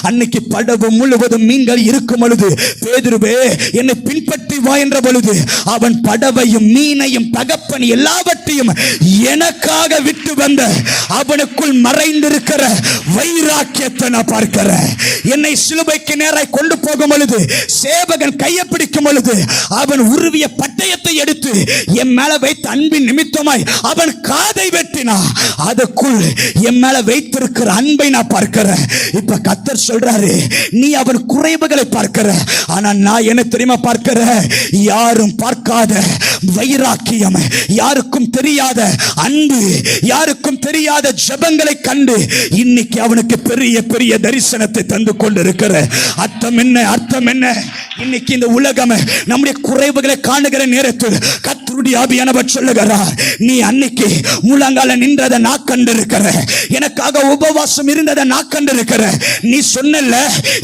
அன்னைக்கு படகு முழுவதும் மீன்கள் இருக்கும் பொழுது பேதுருவே என்னை பின்பற்றி வா என்ற பொழுது அவன் படவையும் மீனையும் தகப்பன் எல்லாவற்றையும் எனக்காக விட்டு வந்த அவனுக்குள் மறைந்திருக்கிற வைராக்கியத்தை நான் பார்க்கிறேன். என்னை சிலுவைக்கு நேராய் கொண்டு போகும் பொழுது சேவகன் கையை பிடிக்கும் பொழுது அவன் உருவிய பட்டயத்தை எடுத்து என் மேல வைத்த அன்பின் நிமித்தமாய் அவன் காதை வெட்டினா, அதுக்குள் என் மேல வைத்திருக்கிற அன்பை நான் பார்க்கிறேன். இப்ப கர்த்தர் சொல்றாரு, நீ அவன் குறைவுகளை பார்க்கிற, ஆனா நான் என்ன தெரியுமா பார்க்கிற, யாரும் பார்க்காத வைராக்கியம், யாருக்கும் தெரியாத அன்பு, யாருக்கும் தெரியாத ஜெபங்களை கண்டு இன்னைக்கு அவனுக்கு பெரிய பெரிய தரிசனத்தை தந்து கொண்டிருக்கிற. அர்த்தம் என்ன, அர்த்தம் என்ன? இன்னைக்கு இந்த உலகம் நம்முடைய குறைவுகளை காணுகிற நேரத்தில் கர்த்தருடைய ஆவியானவர் சொல்லுகிறார், நீ அன்னைக்கு முழங்கால நின்றதை நான் கண்டிருக்கிற, எனக்காக உபவாசம் இருந்ததை நான் கண்டிருக்கிற. நீ சொன்னல,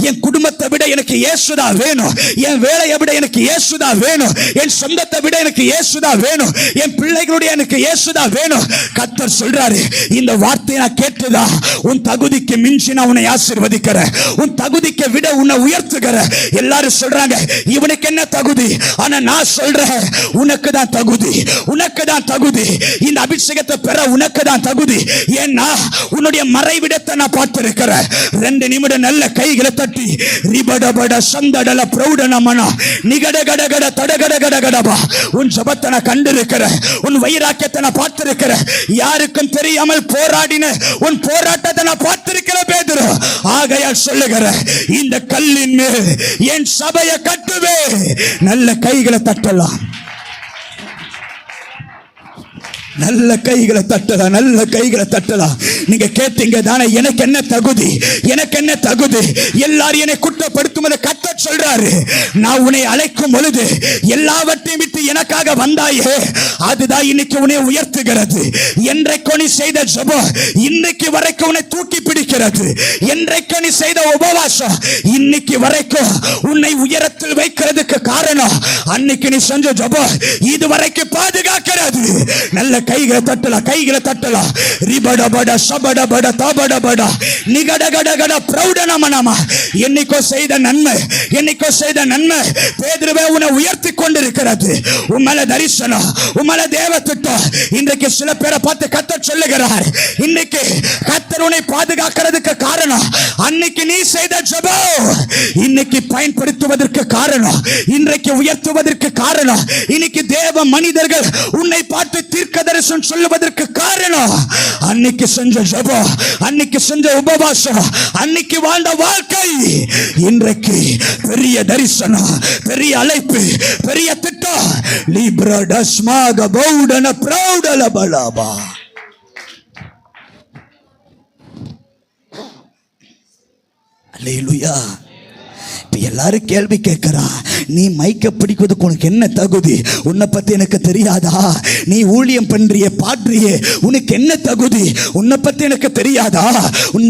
என் குடும்பத்தை விட எனக்கு இயேசுதா வேணும், என் வேலையை விட எனக்கு இயேசுதா வேணும், என் சொந்தத்தை விட எனக்கு இயேசுதா வேணும், என் பிள்ளைகளுடைய எனக்கு இயேசுதா வேணும். கர்த்தர் சொல்றாரு, இந்த வார்த்தையை நான் கேட்டுதா உன் தகுதிக்கு மிஞ்சி நான் உன்னை ஆசீர்வதிக்கிறேன், உன் தகுதிக்கு விட உன்னை உயர்த்துகிறேன். எல்லாரும் சொல்றாங்க இவனுக்கு என்ன தகுதி, ஆனா நான் சொல்றேன் உனக்கு தான் தகுதி, உனக்கு தான் தகுதி. இந்த அபிஷேகத்தை பெற உனக்கு தான் தகுதி. ஏன்னா உன்னுடைய மறைவிடத்தை நான் பார்த்திருக்கிறேன். 2 நிமிடம் நல்ல கைகளை தட்டி ரிபடபட சந்தடல பிரௌடனமனா நிகடகடகட தடகடகடகடபா உன் ஜபத்தை நான் கண்டிருக்கிறேன், உன் வைராக்கியத்தை நான் பார்த்திருக்கிறேன். யாருக்கும் தெரியாமல் போராடின உன் போராட்டத்தை நான் பார்த்திருக்கிறேன் பேதுரு. ஆகையால் சொல்லுகிறேன், இந்த கல்லின் மேல் என் சபையை கட்டுவே. நல்ல கைகளை தட்டலாம், நல்ல கைகளை தட்டலாம், நல்ல கைகளை தட்டலாம். நீங்க கேட்டீங்க தானே, எனக்கு என்ன தகுதி, எனக்கு என்ன தகுதி? எல்லாரும் என்னை குற்றப்படுத்தும் கர்த்தர் சொல்றாரு, நான் உன்னை அழைக்கும் பொழுது எல்லாவற்றையும் விட்டு எனக்காக வந்தாயே, அதுதான் இன்னைக்கு உன்னை உயர்த்துகிறது. என்றைக்கு நீ செய்த ஜெபம் இன்னைக்கு வரைக்கும் உன்னை தூக்கி பிடிக்கிறது. என்றைக்கு நீ செய்த உபவாசம் இன்னைக்கு வரைக்கும் உன்னை உயரத்தில் வைக்கிறதுக்கு காரணம் அன்னைக்கு நீ செஞ்ச ஜெபம் இதுவரைக்கும் பாதுகாக்கிறது. நல்ல கைகளை தட்டலாம், கைகளை தட்டலாம். ரிபடபட சபடபட தபடபட நிகடகடகட பிரௌடனமனமா என்னைக்கோ செய்த நன்மை, என்னைக்கோ செய்த நன்மை பேதுருவே உன்னை உயர்த்தி கொண்டிருக்கிறது. உம்மல தரிசனம், உம்மல தேவ திட்டம். இன்றைக்கு சில பேரை பார்த்து கர்த்தர் சொல்லுகிறார், இன்னைக்கு கர்த்தர் உன்னை பாதுகாக்கிறதுக்கு காரணம் அன்னைக்கு நீ செய்த ஜெபம், இன்னைக்கு பயன்படுத்துவதற்கு காரணம், இன்றைக்கு உயர்த்துவதற்கு காரணம், இன்னைக்கு தேவ மனிதர்கள் உன்னை பார்த்து தீர்க்க தரிசனம் சொல்லுவதற்கு காரணம் அன்னைக்கு செஞ்ச ஜெபம், அன்னைக்கு செஞ்ச உபவாசம், அன்னைக்கு வாழ்ந்த வாழ்க்கை. இன்றைக்கு பெரிய தரிசனம், பெரிய அழைப்பு, பெரிய திட்டம். லிப்ரா டஸ்மாக பௌடன பிரௌடல பலபா. அல்லேலூயா. எல்லாரும் கேள்வி கேட்கிறான், நீ மைக்க பிடிக்கிறதுக்கு உனக்கு என்ன தகுதி? உன்னை பத்தி எனக்கு தெரியாதா? நீ ஊழியம் பண்றியே, பாடுறியே, உனக்கு என்ன தகுதி? உன்னை பத்தி எனக்கு தெரியாதா?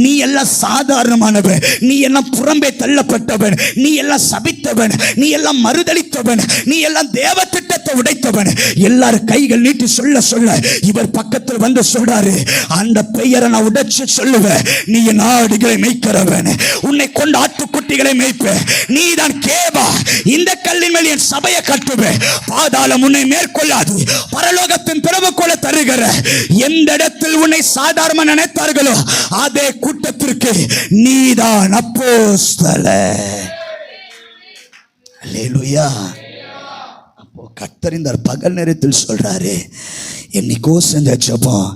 நீ எல்லாம் சாதாரணமானவன், நீ எல்லாம் புறம்பே தள்ளப்பட்டவன், நீ எல்லாம் சபித்தவன், நீ எல்லாம் மறுதளித்தவன், நீ எல்லாம் தேவ திட்டத்தை உடைத்தவன். எல்லாரும் கைகள் நீட்டி சொல்ல சொல்ல இவர் பக்கத்தில் வந்து சொல்றாரு, அந்த பெயரை நான் உடைச்சு சொல்லுவேன், நீ என் ஆடுகளை மேய்க்கிறவன், உன்னை கொண்டு ஆட்டுக்குட்டிகளை மேய்ப்பேன், நீதான் கேபா. இந்த கல்லின் மேல் என் சபையை கட்டுவேன், பாதாளம் உன்னை மேற்கொள்ளாது, பரலோகத்தின் திறவுகோலை தருகிற. எந்த இடத்தில் உன்னை சாதாரண நினைத்தார்களோ அதே கூட்டத்திற்கு நீதான் அப்போஸ்தலன். அல்லேலூயா. அப்போ கர்த்தர் இந்த பகல் நேரத்தில் சொல்றாரு, என்னைக்கோ செஞ்ச ஜெபம்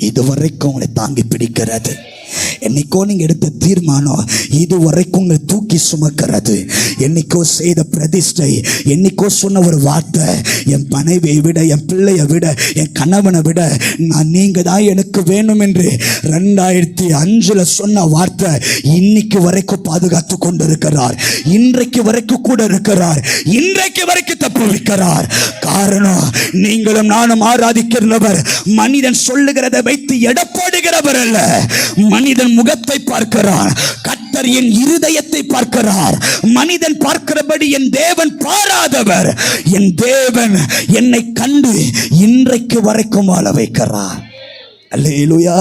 இதுவரைக்கும் உங்களை தாங்கி பிடிக்கிறது. என்னைக்கோ நீங்க எடுத்த தீர்மானம் இதுவரைக்கும் உங்களை தூக்கி சுமக்கிறது. என்னைக்கோ செய்த பிரதிஷ்டை, என்னைக்கோ சொன்ன ஒரு வார்த்தை, என் மனைவியை விட, என் பிள்ளையை விட, என் கணவனை விட நீங்க தான் எனக்கு வேணும் என்று 2005 சொன்ன வார்த்தை இன்னைக்கு வரைக்கும் பாதுகாத்து கொண்டு இருக்கிறார். இன்றைக்கு வரைக்கும் கூட இருக்கிறார். இன்றைக்கு வரைக்கும் தப்பு வைக்கிறார். காரணம், நீங்களும் நானும் ஆராதிக்கிறவர் மனிதன் சொல்லுகிறதை வைத்து எடப்பாடுகிறவர் அல்ல. மனிதன் முகத்தை பார்க்கிறார், கர்த்தர் என் இருதயத்தை பார்க்கிறார். மனிதன் பார்க்கிறபடி என் தேவன் பாராதவர். என் தேவன் என்னை கண்டு இன்றைக்கு வரைக்கும் வாழ வைக்கிறார். அல்லேலூயா.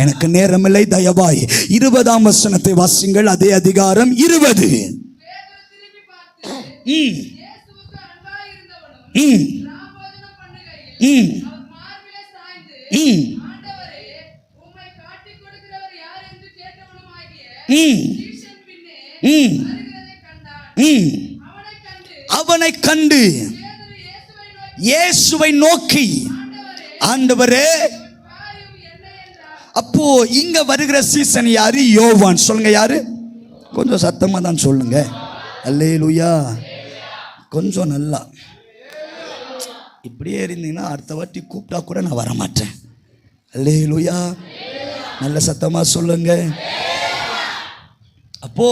எனக்கு நேரமில்லை, தயவாய் 20ஆம் வசனத்தை வாசிங்கள். அதே அதிகாரம் 20. அவனை கண்டு இயேசுவை நோக்கி, ஆண்டவரே. அப்போ இங்க வருகிற சீசன் யாரு? யோவான். சொல்லுங்க, யாரு? கொஞ்சம் சத்தமா தான் சொல்லுங்க. அல்லேலூயா. கொஞ்சம் நல்லா இப்படியே இருந்தீங்கன்னா அடுத்த வாட்டி கூப்பிட்டா கூட நான் வரமாட்டேன். அல்லேலூயா. நல்ல சத்தமா சொல்லுங்க. அப்போ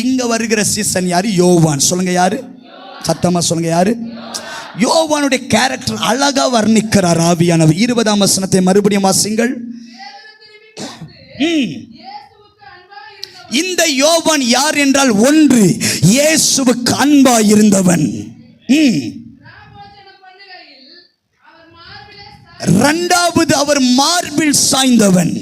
இங்க வருகிற சீசன் யாரு? யோவான். சொல்லுங்க, யாரு? சத்தமா சொல்லுங்க, யாரு? யோவானுடைய கேரக்டர் அழகா வர்ணிக்கிறார் ஆவியானவர். 20ஆம் வசனத்தை மறுபடியும் வாசிங்கள். இந்த யோவான் யார் என்றால், ஒன்று, இயேசுவுக்கு அன்பா இருந்தவன். இரண்டாவது, அவர் மார்பில் சாய்ந்தவன்.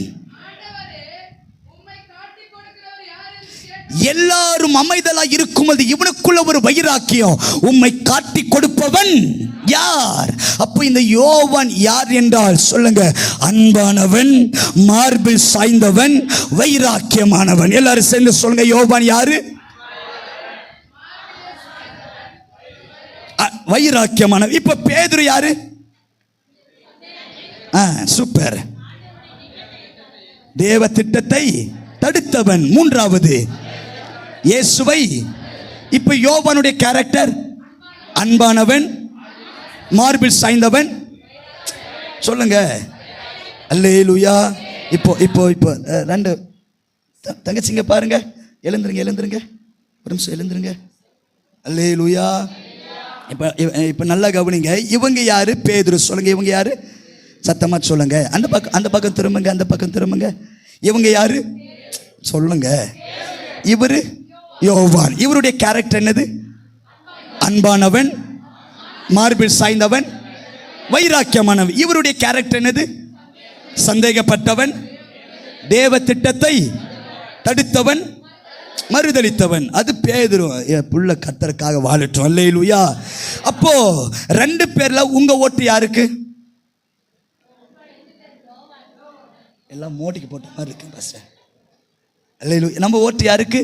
எல்லாரும் அமைதலாய் இருக்கும்போது இவனுக்குள்ள ஒரு வைராக்கியம், உம்மை காட்டி கொடுப்பவன் யார்? அப்போ இந்த யோவான் யார் என்றால், சொல்லுங்க, அன்பானவன், மார்பில் சாய்ந்தவன், வைராக்கியமானவன். எல்லாரும் சேர்ந்து சொல்லுங்க, யோவான் யாரு? வைராக்கியமானவன். இப்ப பேதுரு யாரு? சூப்பர். தேவ திட்டத்தை தடுத்தவன். மூன்றாவது, இயேசுவை. இப்ப யோவானுடைய கேரக்டர் அன்பானவன், மார்பில் சாய்ந்தவன். சொல்லுங்க, அல்லேலூயா. இப்போ இப்போ இப்போ ரெண்டு தங்கச்சிங்க பாருங்க, எழுந்துருங்க, எழுந்துருங்க, ஒரு நிமிஷம் எழுந்துருங்க. அல்லேலூயா. இப்போ இப்போ நல்லா கவனிங்க. இவங்க யாரு? பேதுரு. சொல்லுங்க, இவங்க யாரு? சத்தமா சொல்லுங்க. அந்த பக்கம் திரும்புங்க, அந்த பக்கம் திரும்புங்க. இவங்க யாரு? சொல்லுங்க. இவரு யோவான். இவருடைய கேரக்டர் என்னது? அன்பானவன், மார்பில் சாய்ந்தவன், வைராக்கியமானவன். இவருடைய கேரக்டர் என்னது? சந்தேகப்பட்டவன், தேவ திட்டத்தை தடுத்தவன், மறுதளித்தவன். அது பேதுரு. புள்ள கர்த்தருக்காக வாழட்டும். அல்லேலூயா. அப்போ 2 பேர்ல உங்க ஓட்டு யாருக்கு? எல்லாம் மோடிக்கு போட்ட மாதிரி இருக்கு பாஸ்டர். அல்லேலூயா. நம்ம ஓட்டு யாருக்கு?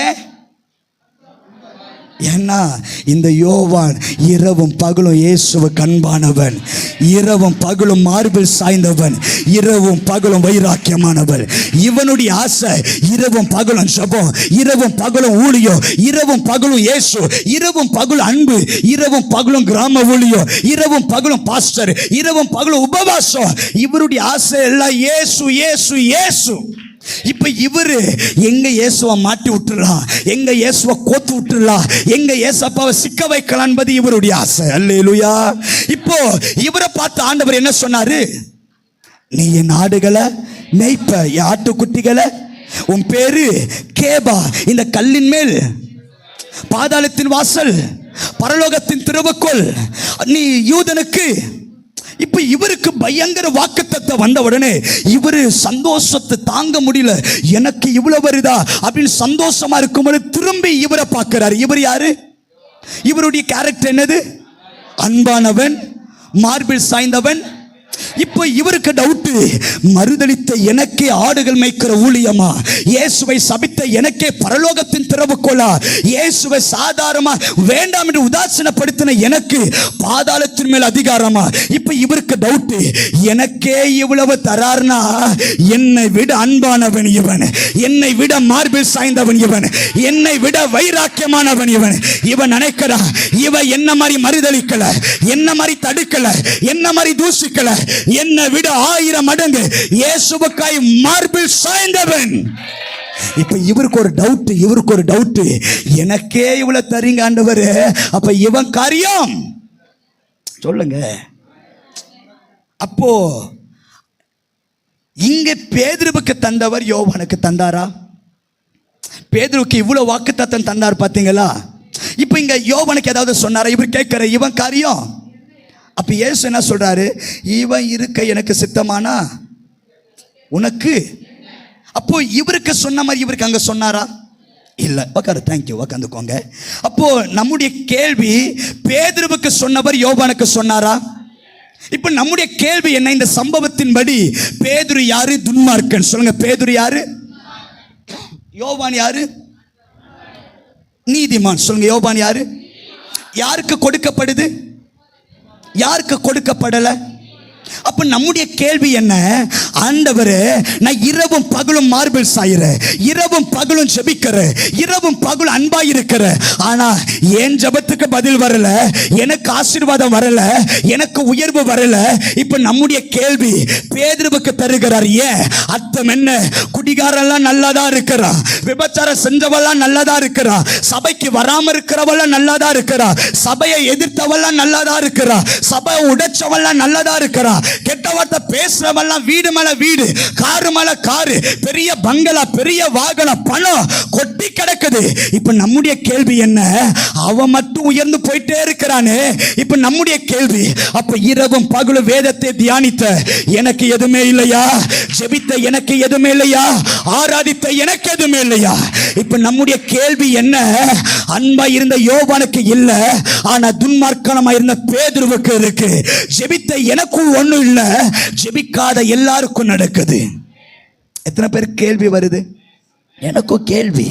ஏன்? ஏன்னா இந்த யோவான் இரவும் பகலும் இயேசுவுக்கு அன்பானவன், இரவும் பகலும் மார்பில் சாய்ந்தவன், இரவும் பகலும் வைராக்கியமானவன். இவனுடைய ஆசை இரவும் பகலும் ஜெபம், இரவும் பகலும் ஊழியம், இரவும் பகலும் இயேசு, இரவும் பகலும் அன்பு, இரவும் பகலும் கிராம ஊழியம், இரவும் பகலும் பாஸ்டர், இரவும் பகலும் உபவாசம். இவருடைய ஆசை எல்லாம் இயேசு, இயேசு, இயேசு. இப்ப இவரு எங்க இயேசுவை மாட்டி விட்டுறலாம், எங்க இயேசுவை கோத்து விட்டுறலாம், எங்க இயேசப்பாவை சிக்க வைக்கலாம் என்பது இவருடைய ஆசை. அல்லேலூயா. இப்போ இவரை பார்த்து ஆண்டவர் என்ன சொன்னாரு? நீ என் ஆடுகளை மேய்ப்ப, என் ஆட்டுக்குட்டிகளை. உன் பேரு கேபா. இந்த கல்லின் மேல் பாதாளத்தின் வாசல், பரலோகத்தின் திறவுகோல். நீ யூதனுக்கு. இப்ப இவருக்கு பயங்கர வாக்குத்தத்தம் வந்த உடனே இவரு சந்தோஷத்தை தாங்க முடியல. எனக்கு இவ்வளவு வருதா அப்படின்னு சந்தோஷமா இருக்கும்போது திரும்பி இவரை பார்க்கிறார். இவர் யாரு? இவருடைய கேரக்டர் என்னது? அன்பானவன், மார்பில் சாய்ந்தவன், இப்போ இவருக்கு டவுட், மறுதலித்த எனக்கே ஆடுகள் மேய்க்கிற ஊழியமா, இயேசுவை சபித்த எனக்கே பரலோகத்தின் திறவுகோலா, இயேசுவை சாதாரணமா வேண்டாம் என்று உதாசீனப்படுத்தின எனக்கு பாதாளத்தின் மேல் அதிகாரமா. இப்போ இவருக்கு டவுட், எனக்கே இவ்வளவு தரார்னா என்னை விட அன்பானவன் இவன், என்னை விட மார்பில் சாய்ந்தவன் இவன், என்னை விட வைராக்கியமானவன் இவன். இவன் நினைக்கிறான் இவன் என்ன மாதிரி மறுதலிக்கல, என்ன மாதிரி தடுக்கல, என்ன மாதிரி தூசிக்கல, என்னை விட 1000 மடங்கு இயேசுவுக்காய் மார்பில் சாய்ந்தவன். இப்ப இவருக்கு ஒரு டவுட், எனக்கே இவ்வளவு தரீங்க ஆண்டவரே, அப்ப இவன் காரியம் சொல்லுங்க. அப்போ இங்க பேதுருவுக்கு தந்தவர் யோவானுக்கு தந்தாரா? பேதுருவுக்கு இவ்வளவு வாக்குத்தத்தம் தந்தார் பாத்தீங்களா? இப்ப இங்க யோவானுக்கு ஏதாவது சொன்னாரா? இவர் கேட்கிற இவன் காரியம். அப்ப இயேசு என்ன சொல்றாரு? இவன் இருக்க எனக்கு சித்தமானா உனக்கு. அப்போ இவருக்கு சொன்ன மாதிரி இவருக்கு அங்க சொன்னாரா? இல்ல. உட்காரு, தேங்க்யூ, உட்காந்துக்கோங்க. அப்போ நம்முடைய கேள்வி, பேதுருவுக்கு சொன்னவர் யோவானுக்கு சொன்னாரா? இப்ப நம்முடைய கேள்வி என்ன? இந்த சம்பவத்தின்படி பேதுரு யாரு? துன்மார்க்கன். சொல்லுங்க, பேதுரு யாரு? யோவான் யாரு? நீதிமான். சொல்லுங்க, யோவான் யாரு? யாருக்கு கொடுக்கப்படுது, யாருக்கு கொடுக்கப்படல? அப்ப நம்முடைய கேள்வி என்ன? ஆண்டவரே, நான் இரவும் பகலும் மார்பில் சாயிறேன், இரவும் பகலும் ஜெபிக்கிறேன், இரவும் பகலும் அன்பாய் இருக்கிறேன், ஆனா என் ஜெபத்துக்கு பதில் வரல, எனக்கு ஆசீர்வாதம் வரல, எனக்கு உயர்வு வரல. இப்ப நம்முடைய கேள்வி பேதுருவுக்கு தருகிறார். ஏன்? அர்த்தம் என்ன? குடிகாரெல்லாம் நல்லாதான் இருக்கிறான், விபச்சாரம் செஞ்சவெல்லாம் நல்லாதான் இருக்கிறான், சபைக்கு வராம இருக்கிறவெல்லாம் நல்லாதான் இருக்கிறா, சபையை எதிர்த்தவெல்லாம் நல்லாதான் இருக்கிறா, சபை உடைச்சவெல்லாம் நல்லாதான் இருக்கிறா, கெட்ட வார்த்தை பேசுறவெல்லாம் வீடு மேல வீடு, காரு மேல காரு, பெரிய பங்களா, பெரிய வாகனம், பணம் கொட்டி கிடக்குது. இப்ப நம்முடைய கேள்வி என்ன? அவன் மட்டும் உயர்ந்து போயிட்டே இருக்கிறானே. இப்ப நம்முடைய கேள்வி, அப்ப இரவும் பகலும் வேதத்தை தியானித்த எனக்கு எதுவுமே இல்லையா? ஜெபித்த எனக்கு எதுவுமே இல்லையா? ஆராதித்த எனக்கு எதுவுமே இல்லையா? இப்ப நம்முடைய கேள்வி என்ன? அன்பா இருந்த யோவானுக்கு இல்ல, ஆனா துன்மார்க்கனமா இருந்த பேதுருவுக்கு இருக்கு. ஜெபித்த எனக்கும் ஒண்ணும் இல்ல, ஜெபிக்காத எல்லாருக்கும் நடக்குது. எத்தனை பேர் கேள்வி வருது? எனக்கும் கேள்வி.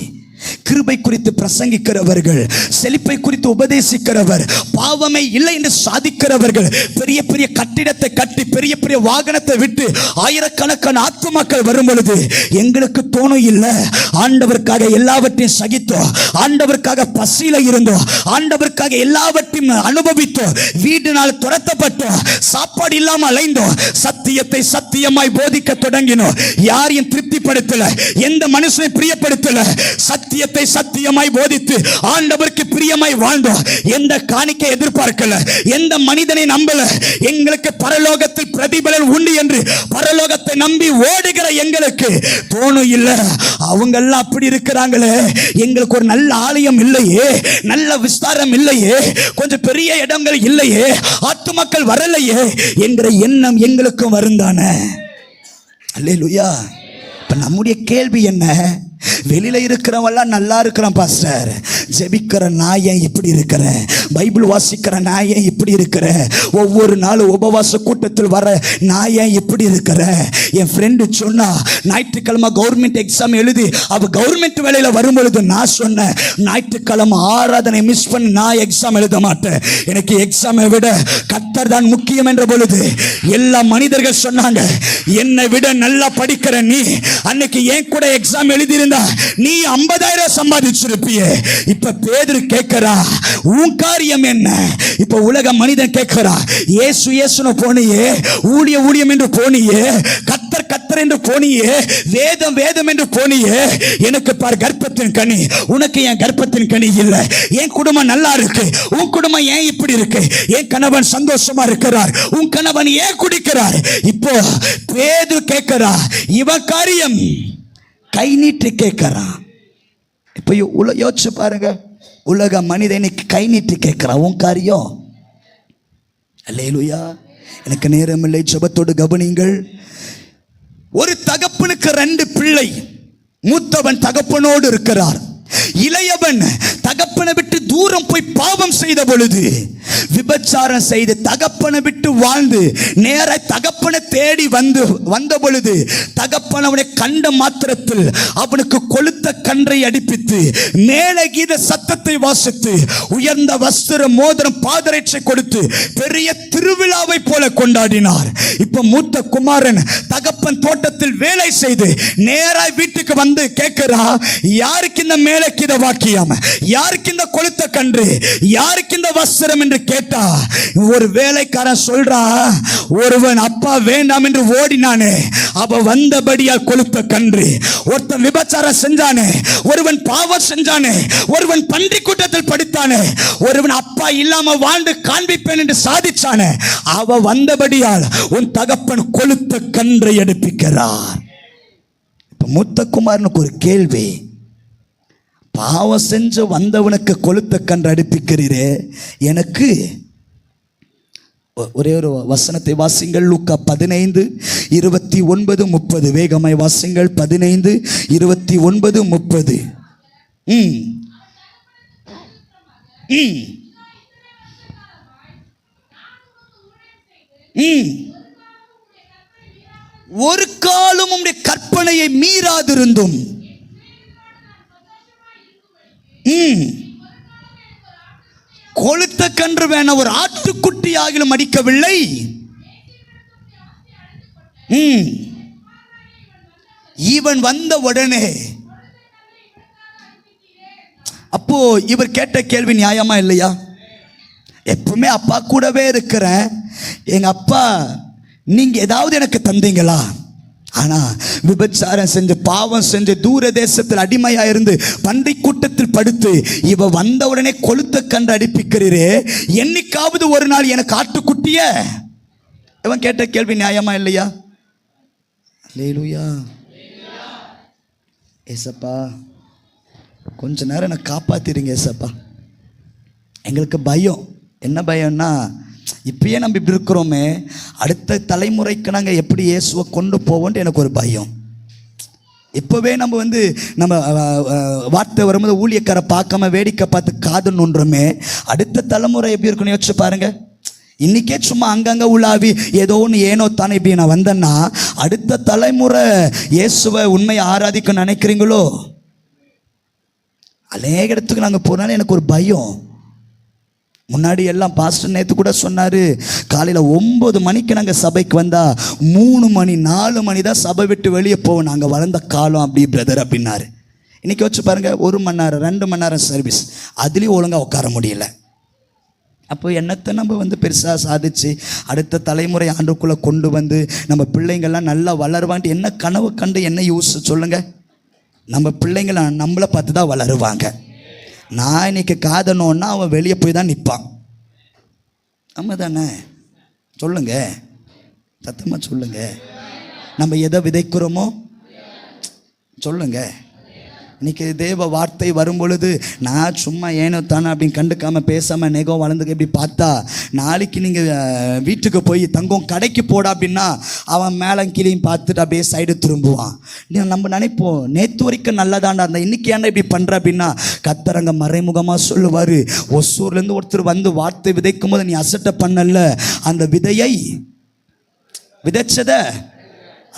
கிருபை குறித்து பிரசங்கிக்கிறவர்கள், செழிப்பை குறித்து உபதேசிக்கிறவர், பாவமே இல்லை என்று சாதிக்கிறவர்கள், பெரிய பெரிய கட்டிடத்தை கட்டி பெரிய பெரிய வாகனத்தை விட்டு ஆயிரக்கணக்கான ஆத்துமாக்கள் வரும் பொழுது எங்களுக்கு தோணும் இல்ல, ஆண்டவருக்காக எல்லாவற்றையும் சகித்தோம், ஆண்டவருக்காக பசியில இருந்தோம், ஆண்டவருக்காக எல்லாவற்றையும் அனுபவித்தோம், வீடு நாள் துரத்தப்பட்டோம், சாப்பாடு இல்லாம அலைந்தோம், சத்தியத்தை சத்தியமாய் போதிக்க தொடங்கினோம், யாரையும் திருப்திப்படுத்தல, எந்த மனுஷனை பிரியப்படுத்தல, சத்தியத்தை சத்தியமாய் போதித்து ஆண்டவருக்கு பிரியமாய் வாழ்ந்தோம், எந்த காணிக்கை எதிர்பார்க்கல, எந்த மனிதனை நம்பல, எங்களுக்கு பரலோகத்தில் பிரதிபலன் உண்டு என்று பரலோகத்தை நம்பி ஓடுகிற எங்களுக்கு தோணும் இல்ல, அவங்க எல்லாம் அப்படி இருக்கிறாங்களே, எங்களுக்கு ஒரு நல்ல ஆலயம் இல்லையே, நல்ல விஸ்தாரம் இல்லையே, கொஞ்சம் பெரிய இடங்கள் இல்லையே, ஆத்துமக்கள் வரலையே என்கிற எண்ணம் எங்களுக்கும் வருந்தானே. அல்லேலூயா. இப்ப நம்முடைய கேள்வி என்ன? வெளியில இருக்கிறவெல்லாம் நல்லா இருக்கிறான் பாஸ்டர், ஜெபிக்கிற நான் ஏன் இப்படி இருக்கிறேன், பைபிள் வாசிக்கிற நான் ஏன் இப்படி இருக்கிறேன், ஒவ்வொரு நாளும் உபவாச கூட்டத்தில் வர நான் ஏன் இப்படி இருக்கிறேன். என் ஃப்ரெண்டு சொன்னா ஞாயிற்றுக்கிழமை கவர்மெண்ட் எக்ஸாம் எழுதி அவ கவர்மெண்ட் வேலையில வரும் பொழுது நான் சொன்னேன், ஞாயிற்றுக்கிழமை ஆராதனை மிஸ் பண்ணி நான் எக்ஸாம் எழுத மாட்டேன், எனக்கு எக்ஸாமை விட கர்த்தர் தான் முக்கியம் என்ற பொழுது எல்லா மனிதர்கள் சொன்னாங்க, என்னை விட நல்லா படிக்கிற நீ அன்னைக்கு ஏன் கூட எக்ஸாம் எழுதியிருந்த நீ 50,000 சம்பாதிச்சிருப்பியே. இப்ப பேதுரு கேட்கிறா, உன் காரியம் என்ன? இப்ப உலக மனிதன் கேட்கிறா, இயேசு இயேசுன்னு போனியே, ஊழியம் என்று போனியே, கர்த்தர் கர்த்தர் என்று போனியே, வேதம் வேதம் என்று போனியே, எனக்கு பார் கர்ப்பத்தின் கனி, உனக்கு என் கர்ப்பத்தின் கனி இல்ல, என் குடும்பம் நல்லா இருக்கு, உன் குடும்பம் ஏன் இப்படி இருக்கு, என் கணவன் சந்தோஷமா இருக்கிறார், உன் கணவன் ஏன் குடிக்கிறார். இப்போ பேதுரு கேட்கிறா, இவ காரியம் கை நீட்டி கேட்கிறான். இப்ப யோசிச்சு பாருங்க, உலக மனிதனுக்கு கை நீட்டி கேட்கிறான், உன் காரியம். அல்லேலூயா. எனக்கு நேரம் இல்லை, ஜெபத்தோடு கவனிங்கள். ஒரு தகப்பனுக்கு 2 பிள்ளை, மூத்தவன் தகப்பனோடு இருக்கிறார், இளையவன் தகப்பனை விட்டு தூரம் போய் பாவம் செய்த பொழுது விபச்சாரம் செய்து தகப்பனை விட்டு வாழ்ந்து நேர தகப்பனை தேடி வந்த பொழுது தகப்பன் அவனை கண்ட மாத்திரத்தில் அவனுக்கு கொளுத்த கன்றை அடிப்பித்து மேலே கீத சத்தத்தை வாசித்து உயர்ந்த வஸ்திர மோதிரம் பாதரட்சை கொடுத்து பெரிய திருவிழாவை போல கொண்டாடினார். இப்ப மூத்த குமாரன் தகப்பன் தோட்டத்தில் வேலை செய்து நேராய் வீட்டுக்கு வந்து கேட்கிறா, யாருக்கு இந்த மேலே கீத வாக்கியம், யாருக்கு இந்த கொளுத்த கன்று, யாருக்கு இந்த வஸ்திரம் என்று கேட்டா ஒரு வேலைக்காரன் சொல்றா, ஒருவன் அப்பா வேண்டாம் என்று ஓடினானே அவ வந்தபடியால் கொளுத்த கன்று. ஒருத்தன் விபச்சாரம் செஞ்சானே, ஒருவன் பாவம் செஞ்சானே, ஒருவன் பன்றி கூட்டத்தில் படித்தானே, ஒருவன் அப்பா இல்லாம வாழ்ந்து காண்பிப்பேன் என்று சாதிச்சானே, அவ வந்தபடியால் உன் தகப்பன் கொளுத்த கன்றை எடுப்பிக்கிறார். இப்ப மூத்த குமாரனுக்கு ஒரு கேள்வி, பாவம் செஞ்சு வந்தவனுக்கு கொளுத்த கன்று அடிப்பிக்கிறீரே, எனக்கு ஒரே ஒரு வசனத்தை வாசிங்கள். லூக்கா 15:29-30 வேகமாய் வாசிங்கள். 15:29-30. ஒரு காலம் உம்முடைய கற்பனையை மீறாதிருந்தும் கொளுத்த கன்று வேண ஒரு ஆட்டுக்குட்டி ஆகிலும் அடிக்கவில்லை. இவன் வந்த உடனே அப்போ இவர் கேட்ட கேள்வி நியாயமா இல்லையா? எப்பவுமே அப்பா கூடவே இருக்கிறேன், எங்க அப்பா நீங்க ஏதாவது எனக்கு தந்தீங்களா? ஆனா விபச்சாரம் செஞ்சு பாவம் செஞ்சு தூர தேசத்தில் அடிமையா இருந்து பன்றி கூட்டத்தில் படுத்து இவ வந்த உடனே கொளுத்த கன்று அடிப்பிக்கிறீரே, என்னைக்காவது ஒரு நாள் எனக்கு ஆட்டுக்குட்டிய? இவன் கேட்ட கேள்வி நியாயமா இல்லையா? அல்லேலூயா. ஏசப்பா கொஞ்ச நேரம் என்னை காப்பாத்திருங்க ஏசப்பா. எங்களுக்கு பயம். என்ன பயம்னா, இப்பயே நம்ம இப்படி இருக்கிறோமே, அடுத்த தலைமுறைக்கு நாங்கள் எப்படி இயேசுவை கொண்டு போவோன்ட்டு எனக்கு ஒரு பயம். இப்போவே நம்ம வார்த்தை வரும்போது ஊழியக்காரை பார்க்காம வேடிக்கை பார்த்து காது நோன்றோமே, அடுத்த தலைமுறை எப்படி இருக்குன்னு யோசிச்சு பாருங்க. இன்னைக்கே சும்மா அங்கங்கே உலாவி ஏதோ ஒன்று ஏனோ தானே இப்படி நான் வந்தேன்னா, அடுத்த தலைமுறை இயேசுவை உண்மையை ஆராதிக்க நினைக்கிறீங்களோ? அநேக இடத்துக்கு நாங்கள் போனாலும் எனக்கு ஒரு பயம். முன்னாடி எல்லாம் பாஸ்டர் நேற்று கூட சொன்னார், காலையில் 9 மணிக்கு நாங்கள் சபைக்கு வந்தால் 3 மணி 4 மணி தான் சபை விட்டு வெளியே போவோம், நாங்கள் வளர்ந்த காலம் அப்படி பிரதர் அப்படின்னாரு. இன்றைக்கி வச்சு பாருங்கள், 1 மணி நேரம் 2 மணி நேரம் சர்வீஸ், அதுலேயும் ஒழுங்காக உட்கார முடியல. அப்போ என்னத்தை நம்ம பெருசாக சாதிச்சு அடுத்த தலைமுறை ஆண்டுக்குள்ளே கொண்டு வந்து நம்ம பிள்ளைங்கள்லாம் நல்லா வளருவான்ட்டு என்ன கனவு கண்டு என்ன யூஸ் சொல்லுங்கள்? நம்ம பிள்ளைங்களை நம்மளை பார்த்து தான் வளருவாங்க. நான் இன்னைக்கு காதணுன்னா அவன் வெளியே போய் தான் நிற்பான். நம்ம தானே சொல்லுங்க, சத்தமாக சொல்லுங்க. நம்ம எதை விதைக்கிறோமோ சொல்லுங்க. இன்னைக்கு தேவ வார்த்தை வரும் பொழுது நான் சும்மா ஏனோ தானே அப்படின்னு கண்டுக்காமல் பேசாமல் நெகோ வளர்ந்துக்க எப்படி பார்த்தா, நாளைக்கு நீங்கள் வீட்டுக்கு போய் தங்கம் கடைக்கு போட அப்படின்னா அவன் மேலே கீழையும் பார்த்துட்டு அப்படியே சைடு திரும்புவான். நம்ம நினைப்போம் நேற்று வரைக்கும் நல்லதாண்டா இருந்தால் இன்றைக்கி ஏன்னா இப்படி பண்ணுற அப்படின்னா, கத்தரங்க மறைமுகமாக சொல்லுவார், ஒசூர்லேருந்து ஒருத்தர் வந்து வார்த்தை விதைக்கும் போது நீ அசட்டை பண்ணல, அந்த விதையை விதைச்சதை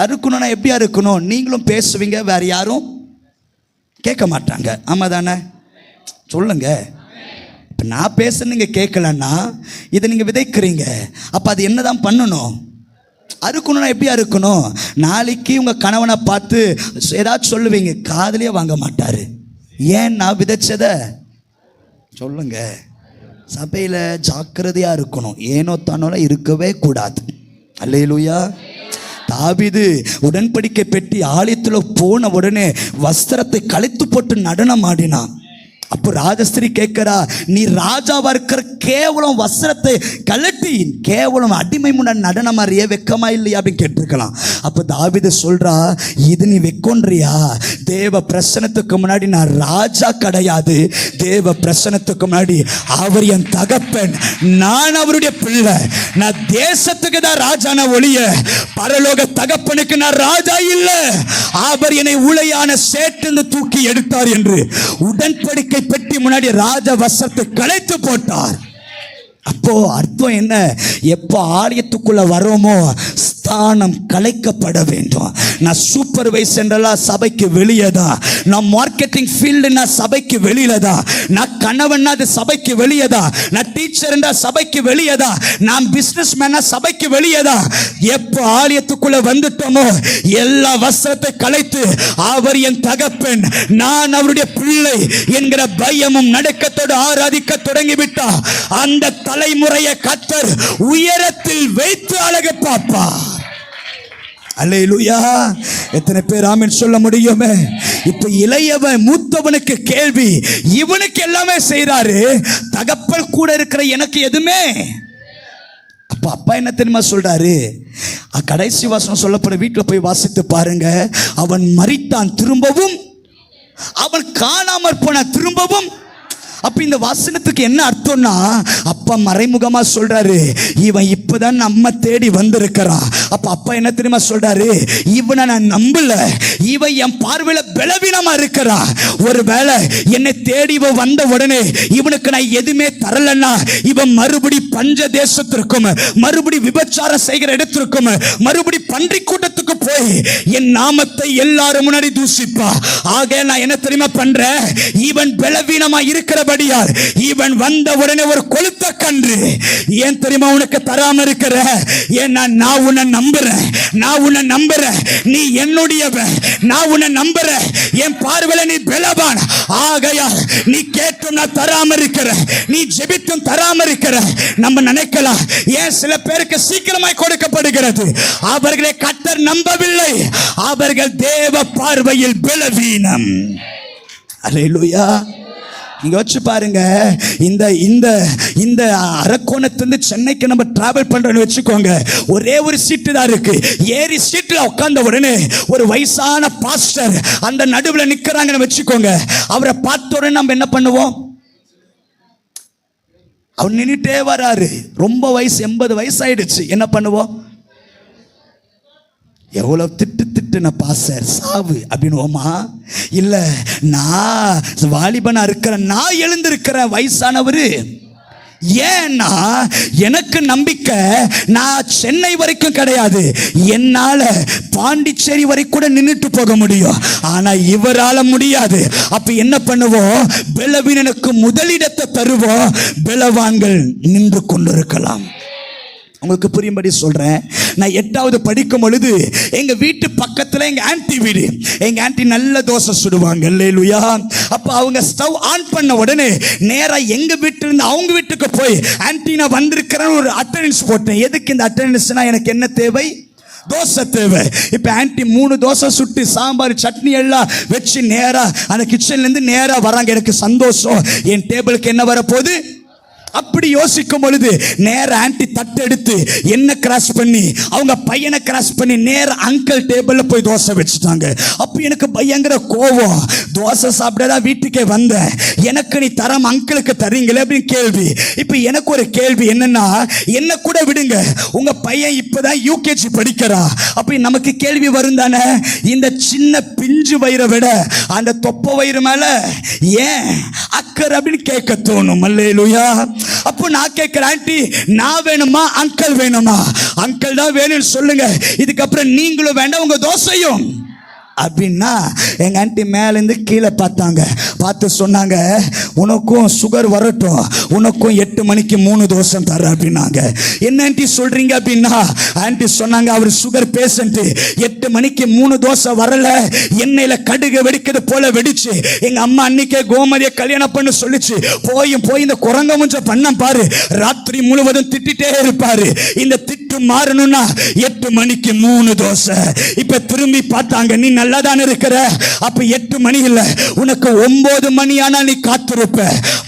அறுக்கணும்னா எப்படி அறுக்கணும்? நீங்களும் பேசுவீங்க, வேறு யாரும் கேட்க மாட்டாங்க. ஆமாம் தானே சொல்லுங்க. இப்போ நான் பேச நீங்கள் கேட்கலன்னா இதை நீங்கள் விதைக்கிறீங்க. அப்போ அது என்ன தான் பண்ணணும்? அறுக்கணும்னா எப்படி அறுக்கணும்? நாளைக்கு உங்கள் கணவனை பார்த்து ஏதாச்சும் சொல்லுவீங்க, காதலியே வாங்க மாட்டார். ஏன்னா விதைச்சதை சொல்லுங்க. சபையில் ஜாக்கிரதையாக இருக்கணும், ஏனோ தானோல இருக்கவே கூடாது. அல்லேலூயா. தாவீது உடன்படிக்கை பெட்டி ஆலயத்தில் போன உடனே வஸ்திரத்தை கழித்து போட்டு நடனம் ஆடினான். அப்போ ராஜஸ்திரி கேட்கிறா, நீ ராஜாவா இருக்கிற கேவலம் வஸ்திரத்தை கழட்டி கேவலம் அடிமை முன்னாடி நடனம் அறிய வெக்கமா இல்லையா அப்படின்னு கேட்டிருக்கலாம். அப்போ தாவீது சொல்றா, இது நீ வெக்கொன்றியா? தேவ பிரசனத்துக்கு முன்னாடி நான் ராஜா கிடையாது, தேவ பிரசனத்துக்கு முன்னாடி அவர் என் தகப்பன், நான் அவருடைய பிள்ளை, நான் தேசத்துக்கு தான் ராஜான ஒழிய பரலோக தகப்பனுக்கு நான் ராஜா இல்லை. அவர் என்னை உளையான சேற்றிலிருந்து தூக்கி எடுத்தார் என்று உடன்படிக்கை பெட்டி முன்னாடி ராஜ வஸ்திரத்தை களைத்து போட்டார். அப்போ அர்த்தம் என்ன? எப்போ ஆலயத்துக்குள்ள வரோமோ ஸ்தானம் கலைக்கப்பட வேண்டும். நான் சூப்பர்வைசர்னா சபைக்கு வெளியே தான், நான் மார்க்கெட்டிங் ஃபீல்டுனா சபைக்கு வெளியில தான், நான் கணவன்னா அது சபைக்கு வெளியே தான், நான் டீச்சர்னா சபைக்கு வெளியே தான், நான் பிசினஸ் மேனா சபைக்கு வெளியே தான். எப்போ ஆலயத்துக்குள்ள வந்துட்டோமோ எல்லா வஸ்திரத்தை கலைத்து அவர் என் தகப்பன், நான் அவருடைய பிள்ளை என்கிற பயமும் நடுக்கத்தோடு ஆராதிக்க தொடங்கிவிட்டா அந்த தலைமுறையை கர்த்தர் உயரத்தில் வைத்து அழகு பார்ப்பார். அல்லேலூயா. எத்தனை பேர் ஆமென் சொல்ல முடியுமே? இப்ப இளையவன் மூத்தவனுக்கு கேள்வி, இவனுக்கு எல்லாமே செய்றாரு, தகப்பன் கூட இருக்கிற எனக்கு எதுவுமே. அப்ப அப்பா என்ன தெரியுமா சொல்றாரு? கடைசி வாசனம் சொல்லப்பட வீட்டில் போய் வாசித்து பாருங்க. அவன் மரித்தான் திரும்பவும், அவன் காணாமற் போன திரும்பவும். அப்ப இந்த வசனத்துக்கு என்ன அர்த்தம்னா, அப்பா மறைமுகமா சொல்றாரு, இவன் இப்பதான் நம்ம தேடி வந்திருக்கிறான். அப்ப அப்பா என்ன தெரியுமா சொல்றாரு? இவனை நான் நம்பல, இவன் என் பார்வையில பலவீனமா இருக்கிறான். ஒருவேளை என்னை தேடி இவன் வந்த உடனே இவனுக்கு நான் எதுவுமே தரலன்னா, இவன் மறுபடி பஞ்ச தேசத்திற்கும், மறுபடி விபச்சாரம் செய்கிற இடத்திற்கும், மறுபடி பன்றி கூட்டத்துக்கு போய் என் நாமத்தை எல்லாரும் முன்னாடி தூசிப்பா. ஆக நான் என்ன தெரியுமா பண்றேன்? இவன் பலவீனமா இருக்கிற இவன் வந்த உடனே ஒரு கொளுத்த கன்று ஏன் தெரியுமா உனக்கு தராம இருக்கிற? ஏன் நான் உன்னை நம்புறேன், நான் உன்னை நம்புறேன், நீ என்னுடையவன், நான் உன்னை நம்புறேன், என் பார்வையில நீ பலவான். ஆகையால் நீ கேட்டும் நான் தராம இருக்கிற, நீ ஜெபித்தும் தராம இருக்கிற. நம்ம நினைக்கலாம், ஏன் சில பேருக்கு சீக்கிரமாய் கொடுக்கப்படுகிறது? அவர்களை கர்த்தர் நம்பவில்லை, அவர்கள் தேவ பார்வையில் பலவீனம். அல்லேலூயா. நீங்க வச்சு பாருங்க, இந்த இந்த இந்த அரக்கோணத்திலிருந்து சென்னைக்கு நம்ம டிராவல் பண்றோம்னு வச்சுக்கோங்க, ஒரே ஒரு சீட்டு தான் இருக்கு. ஏறி சீட்டுல உட்கார்ந்த உடனே ஒரு வயசான பாஸ்டர் அந்த நடுவில் நிக்கிறாங்கன்னு வச்சுக்கோங்க. அவரை பார்த்த உடனே நம்ம என்ன பண்ணுவோம்? அவர் நின்னுட்டே வராரு, ரொம்ப வயசு 80 வயசு ஆயிடுச்சு, என்ன பண்ணுவோம்? எவ்வளவு திட்டுன பாஸ்டர் சாவு அப்படின்னுவோமா? இல்ல நான் வாலிபனா இருக்கிறேன், நான் எழுந்திருக்கிறேன், வயசானவரு. ஏன்னா எனக்கு நம்பிக்கை நான் சென்னை வரைக்கும் கிடையாது, என்னால பாண்டிச்சேரி வரைக்கும் கூட நின்றுட்டு போக முடியும், ஆனா இவரால முடியாது. அப்ப என்ன பண்ணுவோம்? பலவீனனுக்கு முதலிடத்தை தருவோம், பலவான்கள் நின்று கொண்டிருக்கலாம். உங்களுக்கு புரியும்படி சொல்றேன். நான் 8வது படிக்கும் பொழுது எங்க வீட்டு பக்கத்துல எங்க ஆன்ட்டி வீடு, எங்க ஆன்ட்டி நல்ல தோசை சுடுவாங்க. அல்லேலூயா. அப்ப அவங்க ஸ்டவ் ஆன் பண்ண உடனே நேரா எங்க வீட்டுல இருந்து அவங்க வீட்டுக்கு போய் ஆன்ட்டி நான் வந்திருக்கிறேன்னு ஒரு அட்டெண்டன்ஸ் போட்டேன். எதுக்கு இந்த அட்டெண்டன்ஸ்னா, எனக்கு என்ன தேவை? தோசை தேவை. இப்ப ஆன்ட்டி 3 தோசை சுட்டு சாம்பார் சட்னி எல்லாம் வச்சு நேரா அந்த கிச்சன்ல இருந்து நேரா வராங்க. எனக்கு சந்தோஷம், என் டேபிளுக்கு என்ன வரப்போகுது? அப்படி யோசிக்கும் பொழுது நேர ஆன்ட்டி தட்டு எடுத்து என்ன கிராஸ் பண்ணி அவங்க பையனை கிராஸ் பண்ணி நேர அங்கிள் டேபிள்ல போய் தோசை வச்சுட்டாங்க. அப்ப எனக்கு பயங்கர கோவம். தோசை சாப்பிடதான் வீட்டுக்கே வந்தேன், எனக்கு நீ தரம் அங்கிளுக்கு தரீங்களே அப்படின்னு கேள்வி. இப்ப எனக்கு ஒரு கேள்வி என்னன்னா, என்ன கூட விடுங்க, உங்க பையன் இப்பதான் யூகேஜி படிக்கிறா. அப்ப நமக்கு கேள்வி வரும் தானே, இந்த சின்ன பிஞ்சு வயிறை விட அந்த தொப்ப வயிறு மேல ஏன் அக்கறை அப்படின்னு கேட்க தோணும். அல்லேலூயா. அப்போ நான் கேட்கிறேன், ஆன்ட்டி நான் வேணுமா அங்கிள் வேணுமா? அங்கிள் தான் வேணும்னு சொல்லுங்க, இதுக்கப்புறம் நீங்களும் வேண்டாம் உங்க தோசையும் அப்படின்னா எங்க ஆன்ட்டி மேலேருந்து கீழே பார்த்தாங்க, பார்த்து சொன்னாங்க, உனக்கும் சுகர் வரட்டும், உனக்கும் 8 மணிக்கு 3 தோசை தர அப்படின்னாங்க. என்ன ஆன்ட்டி சொல்றீங்க அப்படின்னா, ஆன்ட்டி சொன்னாங்க, அவர் சுகர் பேஷண்ட், 8 மணிக்கு 3 தோசை வரல, எண்ணெயில கடுகு வெடிக்கிறது போல வெடிச்சு எங்க அம்மா அன்னைக்கே கோமதியை கல்யாணம் பண்ண சொல்லிச்சு. போய் இந்த குரங்க முஞ்ச பண்ண பாரு, ராத்திரி முழுவதும் திட்டிட்டே இருப்பாரு. இந்த திட்டு மாறணும்னா 8 மணிக்கு 3 தோசை. இப்ப திரும்பி பார்த்தாங்க, நீ நல்லா தானே இருக்கிற, அப்ப 8 மணி இல்ல, உனக்கு 9 மணி ஆனால் நீ காத்திருப்ப,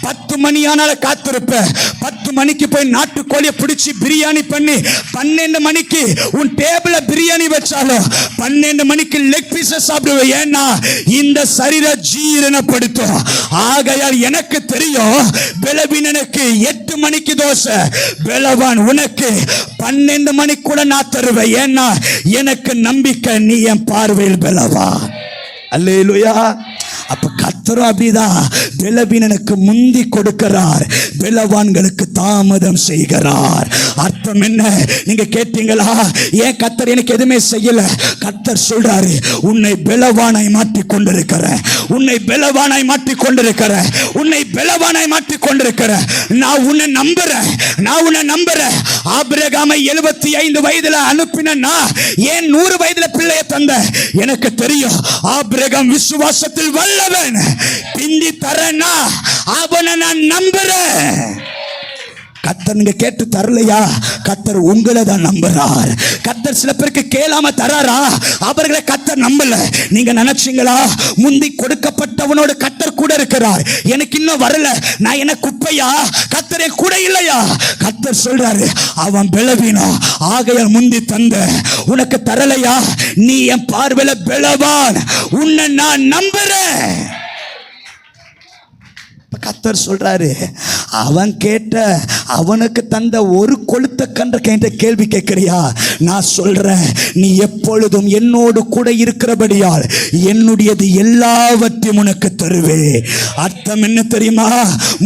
10 மணி ஆனால் காத்திருப்ப. 10 மணிக்கு போய் நாட்டுக்கோழியை பிடிச்சி பிரியாணி பண்ணி 12 மணிக்கு உன் டேபிள்ல பிரியாணி வச்சாலும் 12 மணிக்கு லெக் பீசஸ் சாப்பிடுவேன். ஏன்னா இந்த சரீர ஜீரணப்படுத்தும். ஆகையால் எனக்கு தெரியும், பலவீனனுக்கு 8 மணிக்கு தோசை, பலவான் உனக்கு 12 மணிக்கு கூட நான் தருவேன். ஏன்னா எனக்கு நம்பிக்கை நீ என் பார்வையில் பலவான். அல்லேலூயா. அப்ப கர்த்தரும் அப்படிதான் பலவீனனுக்கு முந்தி கொடுக்கிறார், பலவான்களுக்கு தாமதம் செய்கிறார். அர்த்தம் என்ன? நீங்க கேட்டீங்களா? ஏன் கர்த்தர் எனக்கு எதுவுமே செய்யல? கர்த்தர் சொல்றாரு, உன்னை பலவானாய் மாற்றிக் கொண்டிருக்கிறேன், உன்னை பலவானாய் மாற்றிக் கொண்டிருக்கிறேன், உன்னை பலவானாய் மாற்றிக் கொண்டிருக்கிறேன். நான் உன்னை நம்புறேன், நான் உன்னை நம்புறேன். ஆபிரகாமை 75 வயதுல அனுப்பினா ஏன் 100 வயதுல பிள்ளைய தந்த? எனக்கு தெரியும் ஆபிரகாம் விசுவாசத்தில் வல்லவன். பிந்தி தரனா அவனை நான் நம்புறேன். கர்த்தர் நீங்க கேட்டு தரலையா? கர்த்தர் உங்களை தான் நம்புறார். கர்த்தர் சில பேருக்கு கேளாம தராரா? அவர்களை கர்த்தர் நம்பல. நீங்க நினைச்சீங்களா முந்தி கொடுக்கப்பட்டவனோடு கர்த்தர் கூட இருக்கிறார், எனக்கு இன்னும் வரல, நான் என்ன குப்பையா? கர்த்தரே கூட இல்லையா? கர்த்தர் சொல்றாரு, அவன் பலவீனம் ஆகையால் முந்தி தந்த, உனக்கு தரலையா? நீ என் பார்வையில பலவான், உன்னை நான் நம்புறேன். கர்த்தர் சொல்றாரு, அவன் கேட்ட அவனுக்கு தந்த ஒரு கொளுத்த கன்ற கேட்ட கேள்வி கேட்கிறியா? நான் சொல்றேன், நீ எப்பொழுதும் என்னோடு கூட இருக்கிறபடியால் என்னுடையது எல்லாவற்றையும் உனக்கு தருவே. அர்த்தம் என்ன தெரியுமா?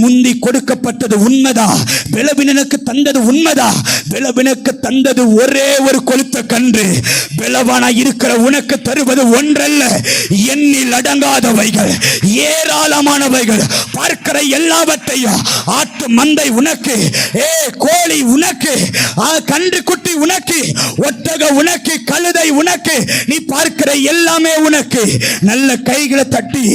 முந்தி கொடுக்கப்பட்டது உண்மைதா, பலவீனனுக்கு தந்தது உண்மைதா. பலவீனனுக்கு தந்தது ஒரே ஒரு கொளுத்த கன்று. பலவானா இருக்கிற உனக்கு தருவது ஒன்றல்ல, எண்ணில் அடங்காதவைகள், ஏராளமானவைகள். பார்க்கிற எல்லாவற்றையும், ஆட்டு மந்தை உனக்கு, கோழி உனக்கு, கன்று குட்டி உனக்கு, ஒட்டக உனக்கு, கழுதை உனக்கு, நீ பார்க்கிற எல்லாமே உனக்கு. நல்ல கைகளை தட்டி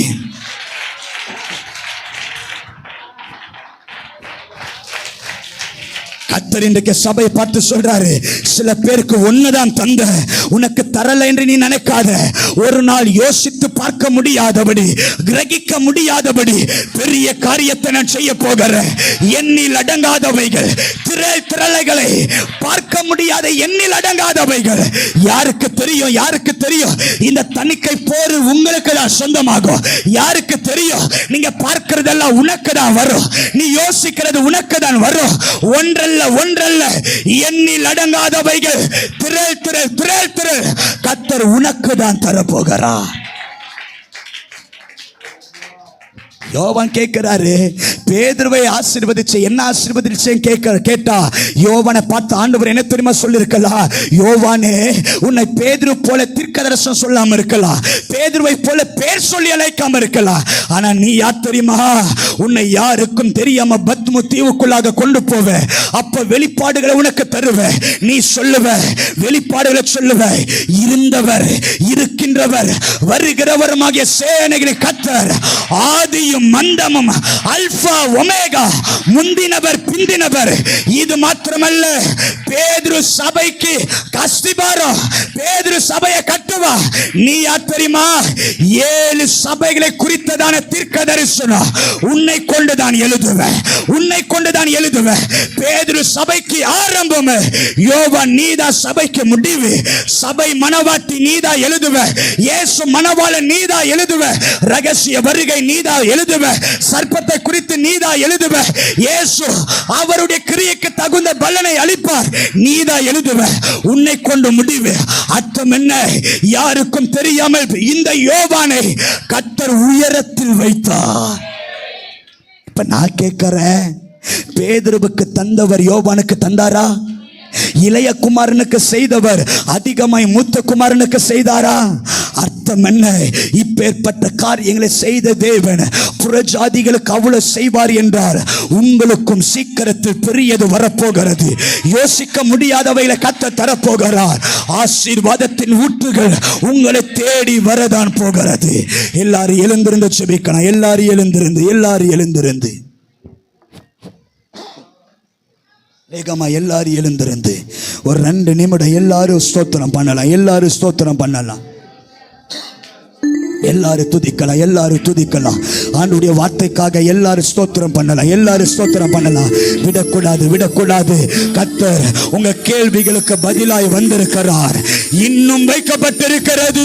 கர்த்தர் இன்றைக்கு சபையை பார்த்து சொல்றாரு, சில பேருக்கு ஒண்ணுதான் தந்த, உனக்கு தரல என்று நீ நினைக்காத. ஒரு நாள் யோசித்து பார்க்க முடியாதபடி, கிரகிக்க முடியாதபடி பெரிய காரியத்தை நான் செய்ய போகிறேன். எண்ணில் அடங்காதவைகள், திரளைகளை பார்க்க முடியாத எண்ணில் அடங்காதவைகள். யாருக்கு தெரியும்? யாருக்கு தெரியும் இந்த தணிக்கை போர் உங்களுக்கு தான் சொந்தமாகும்? யாருக்கு தெரியும்? நீங்க பார்க்கிறதெல்லாம் உனக்கு தான் வரும், நீ யோசிக்கிறது உனக்கு தான் வரும். ஒன்றல்ல ஒன்றல்ல, எண்ணில் அடங்காதவைகள், திரள் கர்த்தர் உனக்கு தான் தரப்போகிறார். யோவான் கேட்கிறாரு, பேதுருவை ஆசீர்வதிச்சு என்ன ஆசீர்வதிச்சு கேட்டா, யோவானை பார்த்து ஆண்டவர் என்ன தெரியுமா சொல்லிருக்கலாம்? யோவானே, உன்னை பேதுரு போல தீர்க்கதரிசனம் சொல்லாம இருக்கலாம், பேதுருவை போல பேர் சொல்லி அழைக்காம இருக்கலாம், ஆனா நீ யார் தெரியுமா? உன்னை யாருக்கும் தெரியாம பத்மு தீவுக்குள்ளாக கொண்டு போவ, அப்ப வெளிப்பாடுகளை உனக்கு தருவ. நீ சொல்லுவ, வெளிப்பாடுகளை சொல்லுவ, இருந்தவர், இருக்கின்றவர், வருகிறவருமாகிய சேனைகளின் கர்த்தர், ஆதியும் மந்தமும், அல்பா ஒமேகா, முந்தினவர் பிந்தினவர். இது மாத்திரமல்ல, பேதுரு சபைக்கு கஸ்திபாரம், பேதுரு சபையை கட்டுவா. நீ யார் தெரியுமா? 7 சபைகளை குறித்ததான தீர்க்க தரிசனம் உன்னை கொண்டுதான் எழுதுவேன், உன்னை கொண்டுதான் எழுதுவேன். பேதுரு சபைக்கு ஆரம்பம், யோவான் நீதா சபைக்கு முடிவு. சபை மனவாட்டி நீதா எழுதுவ, இயேசு மனவாள நீதா எழுதுவ, ரகசிய வருகை நீதா எழுதுவ, சர்ப்பத்தை குறித்து நீதா எழுதுவ, இயேசு அவருடைய கிரியைக்கு தகுந்த பலனை அளிப்பார், நீதா எழுதுவ. உன்னை கொண்டு முடிவு. அர்த்தம் என்ன? யாருக்கும் தெரியாமல் இந்த யோவானை கர்த்தர் உயரத்தில் வைத்தார். இப்ப நான் கேட்கிறேன், பேதுருவுக்கு தந்தவர் யோவானுக்கு தந்தாரா? இளைய குமாரனுக்கு செய்தவர் அதிகமாய் மூத்த குமாரனுக்கு செய்தாரா? அர்த்தம் என்ன? இப்பேற்பட்ட காரியங்களை செய்த தேவன் புறஜாதிகளுக்கு அவ்வளவு செய்வார் என்றார், உங்களுக்கும் சீக்கிரத்தில் பெரியது வரப்போகிறது. யோசிக்க முடியாதவைகளை கர்த்தர் தரப்போகிறார். ஆசீர்வாதத்தின் ஊற்றுகள் உங்களை தேடி வரதான் போகிறது. எல்லாரும் எழுந்திருந்து செபிக்கணும். எல்லாரும் எழுந்திருந்து வேகமா எல்லாரும் எழுந்திருந்து ஒரு 2 நிமிடம் எல்லாரும் ஸ்தோத்திரம் பண்ணலாம். எல்லாரும் ஸ்தோத்திரம் பண்ணலாம். எல்லாரும் துதிக்கலாம். ஆண்டவருடைய வார்த்தைக்காக எல்லாரும் ஸ்தோத்திரம் பண்ணலாம். எல்லாரும் ஸ்தோத்திரம் பண்ணலாம். விடக்கூடாது. கர்த்தர் உங்க கேள்விகளுக்கு பதிலாய் வந்திருக்கிறார். இன்னும் வைக்கப்பட்டிருக்கிறது.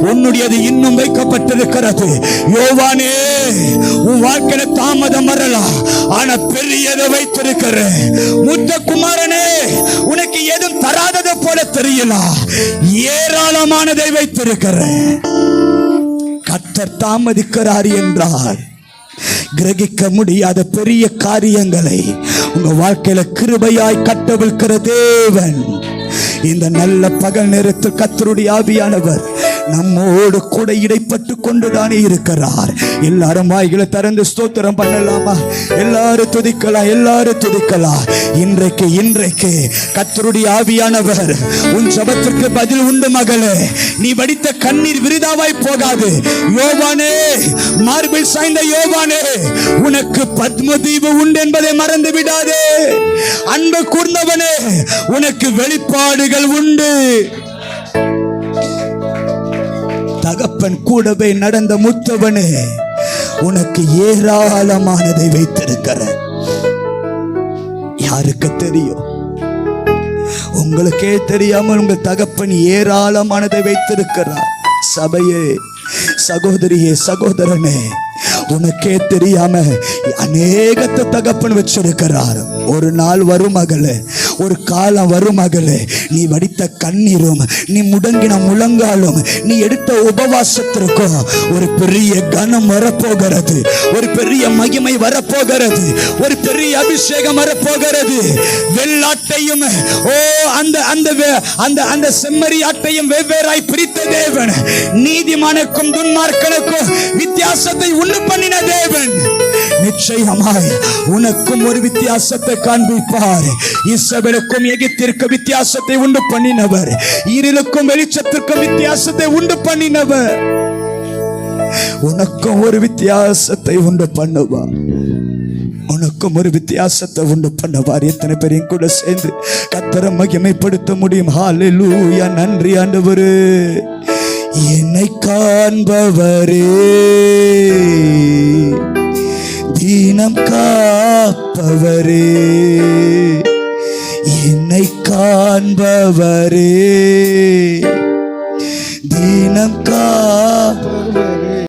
உன்னுடையது இன்னும் வைக்கப்பட்டிருக்கிறது. யோவானே, உன் வாழ்க்கையில தாமதம் வரலாம், ஆனா பெரியதை வைத்திருக்கிறேன். மூத்த குமாரனே, உனக்கு எதுவும் தராதது போல தெரியலாம், ஏராளமானதை வைத்திருக்கிறேன். கர்த்தர் தாமதிக்கிறார் என்றால் கிரகிக்க முடியாத பெரிய காரியங்களை உங்க வாழ்க்கையில கிருபையாய் கட்டவிழ்க்கிற தேவன் இந்த நல்ல பகல் நேரத்தில் கர்த்தருடைய ஆவியானவர் நம்மோடு கூட இடைப்பட்டு கொண்டுதானே இருக்கிறார். எல்லாரும் வாய்களை திறந்து ஸ்தோத்திரம் பண்ணலாமா? எல்லாரும் துதிக்கலாம், எல்லாரும் துதிக்கலாம். இன்றைக்கு கர்த்தருடைய ஆவியானவர் உன் ஜெபத்திற்கு பதில் உண்டு மகளே. நீ வடித்த கண்ணீர் விருதாவாய் போகாது. யோவானே, மார்பில் சாய்ந்த யோவானே, உனக்கு பத்மதீவு உண்டு என்பதை மறந்து விடாதே. அன்பு கூர்ந்தவனே, உனக்கு வெளிப்பாடுகள் உண்டு. தகப்பன் கூடவே நடந்த முத்தவனே, உனக்கு ஏராளமானதை வைத்திருக்கிற. யாருக்கு தெரியும்? உங்களுக்கே தெரியாமல் உங்கள் தகப்பன் ஏராளமானதை வைத்திருக்கிறார். சபையே, சகோதரியே, சகோதரனே, உனக்கே தெரியாம அநேகத்தை தகப்பன் வச்சிருக்கிறார். ஒரு நாள் வரும் மகளே, ஒரு காலம் வரும் மகளே, நீ வடித்த கண்ணீரும் நீ முடங்கின முழங்காலும் நீ எடுத்த உபவாசத்திற்கும் ஒரு பெரிய கனம் வரப்போகிறது, ஒரு பெரிய மகிமை வரப்போகிறது, ஒரு பெரிய அபிஷேகம் வரப்போகிறது. வெள்ளாட்டையும் அந்த செம்மறி ஆட்டையும் வெவ்வேறாய் பிரித்த தேவன் நீதிமானுக்கும் துன்மார்க்கனுக்கும் வித்தியாசத்தை உண்டு பண்ணின தேவன் நிச்சயமாய் உனக்கும் ஒரு வித்தியாசத்தை காண்பிப்பார். இஸ்ரவேலுக்கும் எகிப்திற்கு வித்தியாசத்தை உண்டு பண்ணினவர், இருளுக்கும் வெளிச்சத்திற்கும் வித்தியாசத்தை உண்டு பண்ணினவர் உனக்கும் ஒரு வித்தியாசத்தை உண்டு பண்ணுவார். உனக்கும் ஒரு வித்தியாசத்தை உண்டு பண்ணுவார். எத்தனை பேரையும் கூட சேர்ந்து கர்த்தரை மகிமைப்படுத்த முடியும்? ஹல்லேலூயா, நன்றி ஆண்டவரே. என்னை காண்பவரே, தீனம் காப்பவரே, என்னை காண்பவரே, தீனம் காப்பவரே.